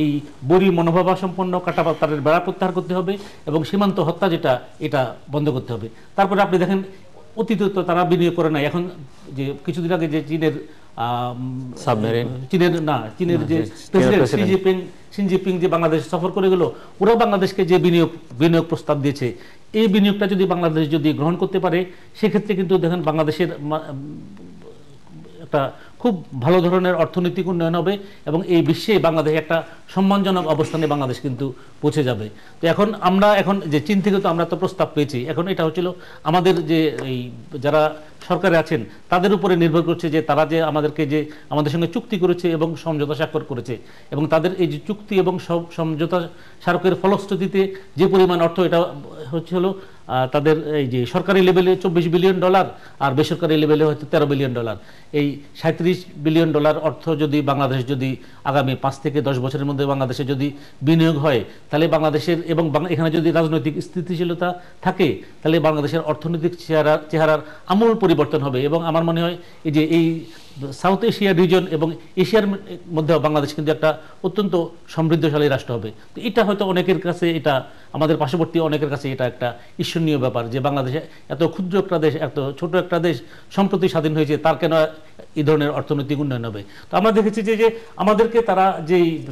এই বৈরী মনোভাবাসম্পন্ন কাঁটাতারের বেড়া প্রত্যাহার করতে হবে, এবং সীমান্ত হত্যা যেটা, এটা বন্ধ করতে হবে। তারপরে আপনি দেখেন অতীতে তো তারা বিনিয়োগ করে নাই। এখন যে কিছুদিন আগে যে চীনের যে প্রেসিডেন্ট শি জিনপিং যে বাংলাদেশ সফর করে গেল, ওরা বাংলাদেশকে যে বিনিয়োগ প্রস্তাব দিয়েছে, এই বিনিয়োগটা যদি বাংলাদেশ যদি গ্রহণ করতে পারে, সেক্ষেত্রে কিন্তু দেখেন বাংলাদেশের একটা খুব ভালো ধরনের অর্থনৈতিক উন্নয়ন হবে, এবং এই বিশ্বে বাংলাদেশ একটা সম্মানজনক অবস্থানে বাংলাদেশ কিন্তু পৌঁছে যাবে। তো আমরা যে চীন থেকে তো আমরা তো প্রস্তাব পেয়েছি, এখন এটা হচ্ছিল আমাদের যে এই যারা সরকারে আছেন তাদের উপরে নির্ভর করছে, যে তারা যে আমাদের সঙ্গে চুক্তি করেছে এবং সমঝোতা স্বাক্ষর করেছে, এবং তাদের এই যে চুক্তি এবং সমঝোতা স্মারকের ফলশ্রুতিতে যে পরিমাণ অর্থ, এটা হচ্ছে হলো তাদের এই যে সরকারি লেভেলে $24 বিলিয়ন, আর বেসরকারি লেভেলে হয়তো $13 বিলিয়ন। এই $37 বিলিয়ন অর্থ যদি বাংলাদেশ যদি আগামী 5 থেকে 10 বছরের মধ্যে বাংলাদেশে যদি বিনিয়োগ হয়, তাহলে বাংলাদেশের এবং এখানে যদি রাজনৈতিক স্থিতিশীলতা থাকে, তাহলে বাংলাদেশের অর্থনৈতিক চেহারার আমূল পরিবর্তন হবে। এবং আমার মনে হয় এই সাউথ এশিয়া রিজন এবং এশিয়ার মধ্যেও বাংলাদেশ কিন্তু একটা অত্যন্ত সমৃদ্ধশালী রাষ্ট্র হবে। তো এটা হয়তো অনেকের কাছে, এটা আমাদের পার্শ্ববর্তী অনেকের কাছে এটা একটা ঈর্ষণীয় ব্যাপার, যে বাংলাদেশে এত ক্ষুদ্র একটা দেশ, এত ছোট একটা দেশ সম্প্রতি স্বাধীন হয়েছে, তার কেন এই ধরনের অর্থনৈতিক উন্নয়ন হবে। তো আমরা দেখেছি যে আমাদেরকে তারা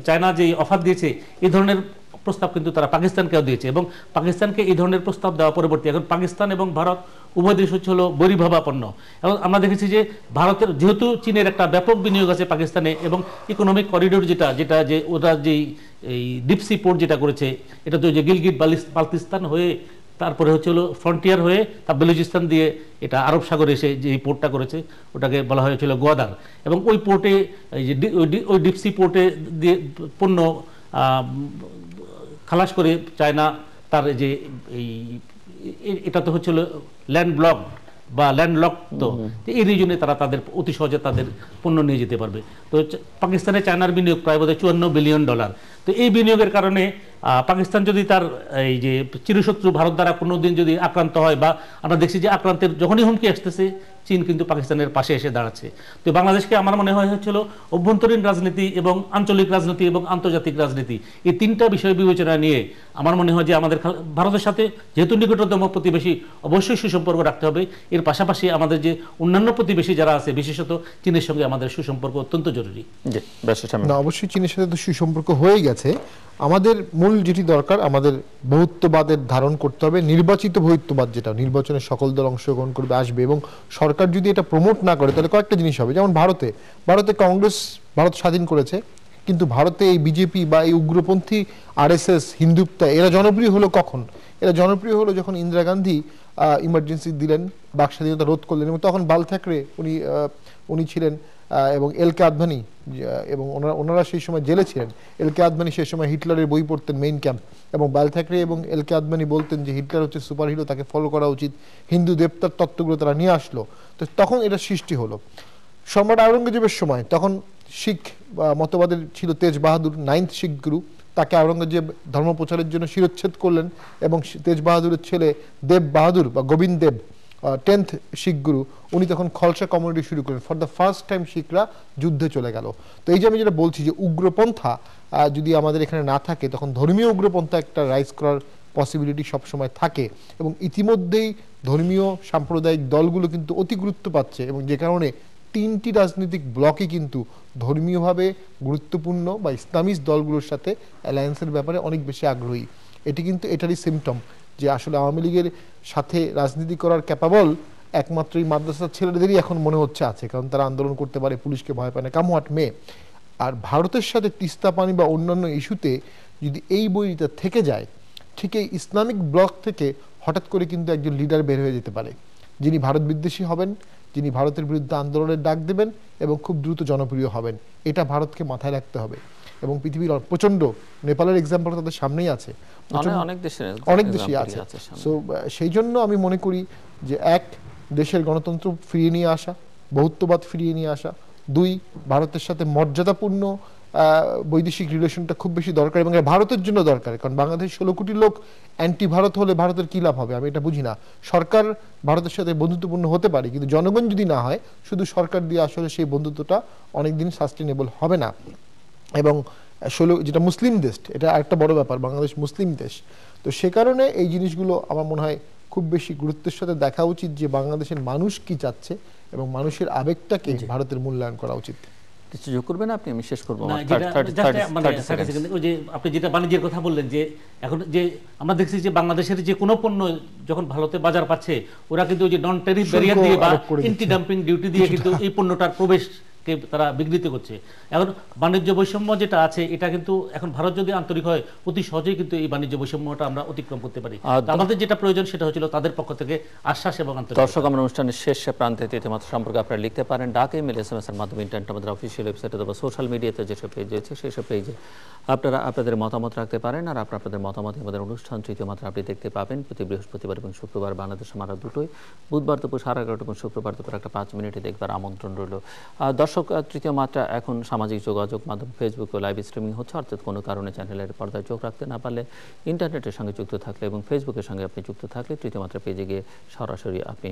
চায়না যেই অফার দিয়েছে, এই ধরনের প্রস্তাব কিন্তু তারা পাকিস্তানকেও দিয়েছে, এবং পাকিস্তানকে এই ধরনের প্রস্তাব দেওয়া পরবর্তী এখন পাকিস্তান এবং ভারত উভয় দেশ হচ্ছে হলো বৈরীভাবাপন্ন। এবং আমরা দেখেছি যে ভারতের যেহেতু চীনের একটা ব্যাপক বিনিয়োগ আছে পাকিস্তানে, এবং ইকোনমিক করিডোর যেটা যে ওরা যেই এই ডিপসি পোর্ট যেটা করেছে, এটা তো যে গিলগিট বালতিস্তান হয়ে তারপরে হচ্ছে হলো ফ্রন্টিয়ার হয়ে তা বেলুচিস্তান দিয়ে এটা আরব সাগরে এসে যে পোর্টটা করেছে, ওটাকে বলা হয়েছিল গোয়াদার। এবং ওই পোর্টে ওই ডিপসি পোর্টে দিয়ে পণ্য খালাস করে চায়না তার যে এই এটা তো হচ্ছিল ল্যান্ড ব্লক বা ল্যান্ডলক, তো এই রিজনে তারা তাদের অতি সহজে তাদের পণ্য নিয়ে যেতে পারবে। তো পাকিস্তানে চায়নার বিনিয়োগ প্রায় বোধহয় $54 বিলিয়ন। তো এই বিনিয়োগের কারণে পাকিস্তান যদি তার এই যে চিরশত্রু ভারত দ্বারা কোনোদিন যদি আক্রান্ত হয়, বা আমরা দেখছি যে আক্রান্তের যখনই হুমকি আসতেছে চীন কিন্তু পাকিস্তানের পাশে এসে দাঁড়াচ্ছে। তো বাংলাদেশকে আমার মনে হয় হচ্ছিল অভ্যন্তরীণ রাজনীতি এবং আঞ্চলিক রাজনীতি এবং আন্তর্জাতিক রাজনীতি, এই তিনটা বিষয় বিবেচনা নিয়ে আমার মনে হয় যে আমাদের ভারতের সাথে যেহেতু নিকটতম প্রতিবেশী অবশ্যই সুসম্পর্ক রাখতে হবে। এর পাশাপাশি আমাদের যে অন্যান্য প্রতিবেশী যারা আছে, বিশেষত চীনের সঙ্গে আমাদের সুসম্পর্ক অত্যন্ত জরুরি। না, অবশ্যই চীনের সাথে তো সুসম্পর্ক হয়ে গেছে। আমাদের মূল যেটি দরকার, আমাদের বহুত্ববাদের ধারণ করতে হবে, নির্বাচিত বহুত্ববাদ, যেটা নির্বাচনে সকল দল অংশগ্রহণ করবে, আসবে, এবং সরকার যদি এটা প্রমোট না করে তাহলে কয়েকটা জিনিস হবে। যেমন ভারতে কংগ্রেস ভারত স্বাধীন করেছে, কিন্তু ভারতে এই বিজেপি বা এই উগ্রপন্থী RSS হিন্দুত্ব এরা জনপ্রিয় হলো কখন? এরা জনপ্রিয় হলো যখন ইন্দিরা গান্ধী ইমার্জেন্সি দিলেন, বাক স্বাধীনতা রোধ করলেন, এবং তখন বাল ঠাকরে উনি ছিলেন, এবং এলকে আদভানি, এবং ওনারা সেই সময় জেলে ছিলেন। এলকে আদভানি সেই সময় হিটলারের বই পড়তেন, মেইন ক্যাম্প, এবং বাল ঠাকরে এবং এলকে আদভানি বলতেন যে হিটলার হচ্ছে সুপার হিরো, তাকে ফলো করা উচিত, হিন্দু দেবতার তত্ত্বগুলো তারা নিয়ে আসলো। তো তখন এটা সৃষ্টি হলো। সম্রাট আওরঙ্গজেবের সময় তখন শিখ মতবাদের ছিল তেজ বাহাদুর, 9th শিখ গুরু, তাকে আওরঙ্গজেব ধর্ম প্রচারের জন্য শিরচ্ছেদ করলেন, এবং তেজ বাহাদুরের ছেলে দেব বাহাদুর বা গোবিন্দ দেব, 10th শিখ গুরু, উনি তখন খালসা কমিউনিটি শুরু করলেন। ফর দ্য ফার্স্ট টাইম শিখরা যুদ্ধে চলে গেল। তো এই যে আমি যেটা বলছি যে উগ্রপন্থা যদি আমাদের এখানে না থাকে, তখন ধর্মীয় উগ্রপন্থা একটা রাইজ করার পসিবিলিটি সবসময় থাকে, এবং ইতিমধ্যেই ধর্মীয় সাম্প্রদায়িক দলগুলো কিন্তু অতি গুরুত্ব পাচ্ছে, এবং যে কারণে 3টি রাজনৈতিক ব্লকই কিন্তু ধর্মীয়ভাবে গুরুত্বপূর্ণ বা ইসলামিস্ট দলগুলোর সাথে অ্যালায়েন্সের ব্যাপারে অনেক বেশি আগ্রহী। এটি কিন্তু এটারই সিমটম যে আসলে আওয়ামী লীগের সাথে রাজনীতি করার ক্যাপাবল একমাত্র এই মাদ্রাসার ছেলেদেরই এখন মনে হচ্ছে আছে, কারণ তারা আন্দোলন করতে পারে, পুলিশকে ভয় পায় না, কাম হোয়াট মে। আর ভারতের সাথে তিস্তা পানি বা অন্যান্য ইস্যুতে যদি এই বইটা থেকে যায়, ঠিক এই ইসলামিক ব্লক থেকে হঠাৎ করে কিন্তু একজন লিডার বের হয়ে যেতে পারে, যিনি ভারত বিদ্বেষী হবেন, যিনি ভারতের বিরুদ্ধে আন্দোলনের ডাক দেবেন এবং খুব দ্রুত জনপ্রিয় হবেন। এটা ভারতকে মাথায় রাখতে হবে। এবং পৃথিবীর প্রচন্ড, নেপালের এক্সাম্পল তাদের সামনেই আছে, অনেক দেশই আছে। সো সেই জন্য আমি মনে করি যে এক, দেশের গণতন্ত্র ফিরিয়ে নিয়ে আসা, বহুত্ববাদ ফিরিয়ে নিয়ে আসা, 2, ভারতের সাথে মর্যাদাপূর্ণ বৈদেশিক রিলেশনটা খুব বেশি দরকার, এবং ভারতের জন্য দরকার, কারণ বাংলাদেশ 16 কোটি লোক অ্যান্টি ভারত হলে ভারতের কী লাভ হবে আমি এটা বুঝি না। সরকার ভারতের সাথে বন্ধুত্বপূর্ণ হতে পারে, কিন্তু জনগণ যদি না হয়, শুধু সরকার দিয়ে আসলে সেই বন্ধুত্বটা অনেকদিন সাস্টেনেবল হবে না। এবং যেটা মুসলিম দেশ, এটা আরেকটা বড় ব্যাপার, বাংলাদেশ মুসলিম দেশ। তো সে কারণে এই জিনিসগুলো আমার মনে হয় খুব বেশি গুরুত্বের সাথে দেখা উচিত, যে বাংলাদেশের মানুষ কি চাচ্ছে এবং মানুষের আবেগটাকে ভারতের মূল্যায়ন করা উচিত। কিছু যোগ করবেন আপনি? আমি শেষ করবো। আপনি যেটা বাণিজ্যের কথা বললেন, যে এখন যে আমরা দেখছি যে বাংলাদেশের যে কোনো পণ্য যখন ভারতে বাজার পাচ্ছে, ওরা কিন্তু ওই যে নন ট্যারিফ ব্যারিয়ার দিয়ে বা এন্টি ডাম্পিং ডিউটি দিয়ে কিন্তু এই পণ্যটার প্রবেশকে তারা বিঘ্নিত করছে। এখন বাণিজ্য বৈষম্য যেটা আছে, এটা কিন্তু এখন ভারত যদি আন্তরিক হয়, অতি সহজেই কিন্তু এই বাণিজ্য বৈষম্যটা আমরা অতিক্রম করতে পারি। আমাদের যেটা প্রয়োজন সেটা হচ্ছিল তাদের পক্ষ থেকে আশ্বাস এবং আন্তরিকতা। দর্শক, আমরা অনুষ্ঠানের শেষ প্রান্তে তৃতীয়মাত্রা সম্পর্কে আপনারা লিখতে পারেন ডাক, ইমেল, SMS এর মাধ্যমে, ইন্টারনেট, আমাদের অফিসিয়াল ওয়েবসাইটে অথবা সোশ্যাল মিডিয়াতে যেসব পেজ রয়েছে সেই সব পেজে আপনারা আপনাদের মতামত রাখতে পারেন। আর আপনাদের মতামত আমাদের অনুষ্ঠান তৃতীয় মাত্রা আপনি দেখতে পাবেন প্রতি বৃহস্পতিবার এবং শুক্রবার বাংলাদেশের মারা দুটোই, বুধবার দুপুর 11:30 এবং শুক্রবার দুপুর 1:05 মিনিটে দেখবার আমন্ত্রণ রইল। দর্শক, তৃতীয় মাত্রা এখন সামাজিক যোগাযোগ মাধ্যম ফেসবুকে লাইভ স্ট্রিমিং হচ্ছে, অর্থাৎ কোনো কারণে চ্যানেলের পর্দায় চোখ রাখতে না পারলে ইন্টারনেটের সঙ্গে যুক্ত থাকলে এবং ফেসবুকের সঙ্গে আপনি যুক্ত থাকলে তৃতীয় মাত্রা পেজে গিয়ে সরাসরি আপনি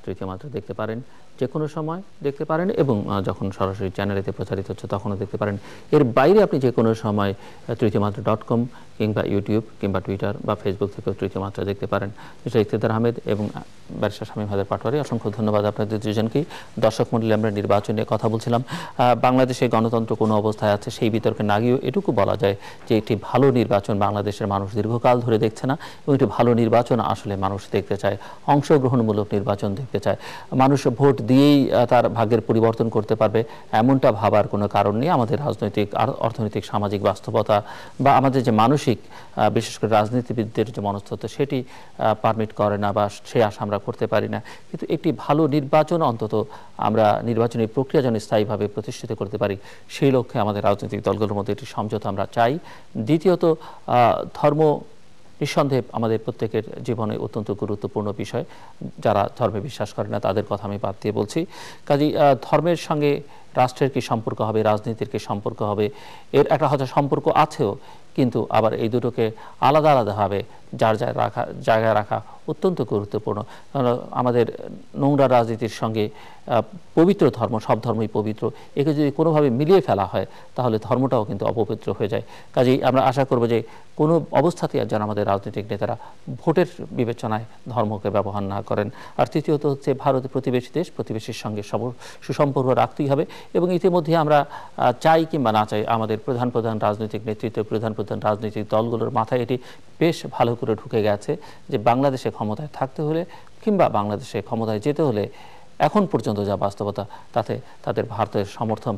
তৃতীয় মাত্রা দেখতে পারেন, যে কোনো সময় দেখতে পারেন, এবং যখন সরাসরি চ্যানেলেতে প্রচারিত হচ্ছে তখনও দেখতে পারেন। এর বাইরে আপনি যে কোনো সময় তৃতীয়মাত্রা.com কিংবা ইউটিউব কিংবা টুইটার বা ফেসবুক থেকেও তৃতীয় মাত্রা দেখতে পারেন। মিস্টার ইফতেখার আহমেদ এবং ব্যারিস্টার শামীম হায়দার পাটোয়ারি, অসংখ্য ধন্যবাদ আপনাদের দুজনকেই। দর্শক মণ্ডলী, আমরা নির্বাচন নিয়ে কথা বলছিলাম। বাংলাদেশে গণতন্ত্র কোনো অবস্থায় আছে সেই বিতর্কে না গিয়েও এটুকু বলা যায় যে একটি ভালো নির্বাচন বাংলাদেশের মানুষ দীর্ঘকাল ধরে দেখছে না, এবং একটি ভালো নির্বাচন আসলে মানুষ দেখতে চায়, অংশগ্রহণমূলক নির্বাচন দেখতে চায়। মানুষ ভোট দিয়েই তার ভাগ্যের পরিবর্তন করতে পারবে এমনটা ভাবার কোনো কারণ নেই। আমাদের রাজনৈতিক, অর্থনৈতিক, সামাজিক বাস্তবতা বা আমাদের যে মানসিক, বিশেষ করে রাজনীতিবিদদের যে মনস্তত্ত্ব, সেটি পারমিট করে না বা সে আশা আমরা করতে পারি না। কিন্তু একটি ভালো নির্বাচন অন্তত আমরা নির্বাচনী প্রক্রিয়া যেন স্থায়ীভাবে প্রতিষ্ঠিত করতে পারি, সেই লক্ষ্যে আমাদের রাজনৈতিক দলগুলোর মধ্যে একটি সমঝোতা আমরা চাই। দ্বিতীয়ত, ধর্ম নিঃসন্দেহে আমাদের প্রত্যেকের জীবনে অত্যন্ত গুরুত্বপূর্ণ বিষয়। যারা ধর্মে বিশ্বাস করে না তাদের কথা আমি বাদ দিয়ে বলছি। কাজেই ধর্মের সঙ্গে রাষ্ট্রের কি সম্পর্ক হবে, রাজনীতির কি সম্পর্ক হবে, এর একটা হয়তো সম্পর্ক আছেও, কিন্তু আবার এই দুটোকে আলাদা আলাদাভাবে যার জায়গায় রাখা অত্যন্ত গুরুত্বপূর্ণ। কারণ আমাদের নোংরা রাজনীতির সঙ্গে পবিত্র ধর্ম, সব ধর্মই পবিত্র, একে যদি কোনোভাবে মিলিয়ে ফেলা হয় তাহলে ধর্মটাও কিন্তু অপবিত্র হয়ে যায়। কাজেই আমরা আশা করব যে কোনো অবস্থাতেই যেন আমাদের রাজনৈতিক নেতারা ভোটের বিবেচনায় ধর্মকে ব্যবহার না করেন। আর তৃতীয়ত হচ্ছে ভারত প্রতিবেশী দেশ, প্রতিবেশীর সঙ্গে সুসম্পর্ক রাখতেই হবে। এবং ইতিমধ্যে আমরা চাই কিংবা না চাই আমাদের প্রধান রাজনৈতিক নেতৃত্ব, প্রধান রাজনৈতিক দলগুলোর মাথায় এটি বেশ ভালো করে ঢুকে গেছে যে বাংলাদেশে ক্ষমতায় থাকতে হলে কিংবা বাংলাদেশে ক্ষমতায় যেতে হলে এখন পর্যন্ত যা বাস্তবতা তাতে তাদের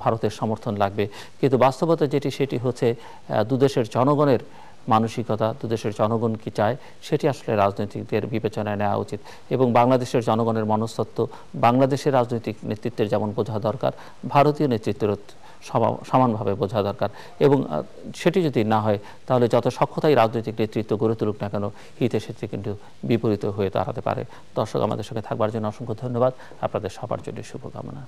ভারতের সমর্থন লাগবে। কিন্তু বাস্তবতা যেটি সেটি হচ্ছে দুদেশের জনগণের মানসিকতা, দুদেশের জনগণ কি চায় সেটি আসলে রাজনৈতিকদের বিবেচনায় নেওয়া উচিত। এবং বাংলাদেশের জনগণের মনস্তত্ত্ব বাংলাদেশের রাজনৈতিক নেতৃত্বের যেমন বোঝা দরকার, ভারতীয় নেতৃত্বের সমানভাবে বোঝা দরকার। এবং সেটি যদি না হয় তাহলে যত সক্ষতাই রাজনৈতিক নেতৃত্ব গড়ে তুলুক না কেন, হিতে সেটি কিন্তু বিপরীত হয়ে দাঁড়াতে পারে। দর্শক, আমাদের সঙ্গে থাকবার জন্য অসংখ্য ধন্যবাদ। আপনাদের সবার জন্য শুভকামনা।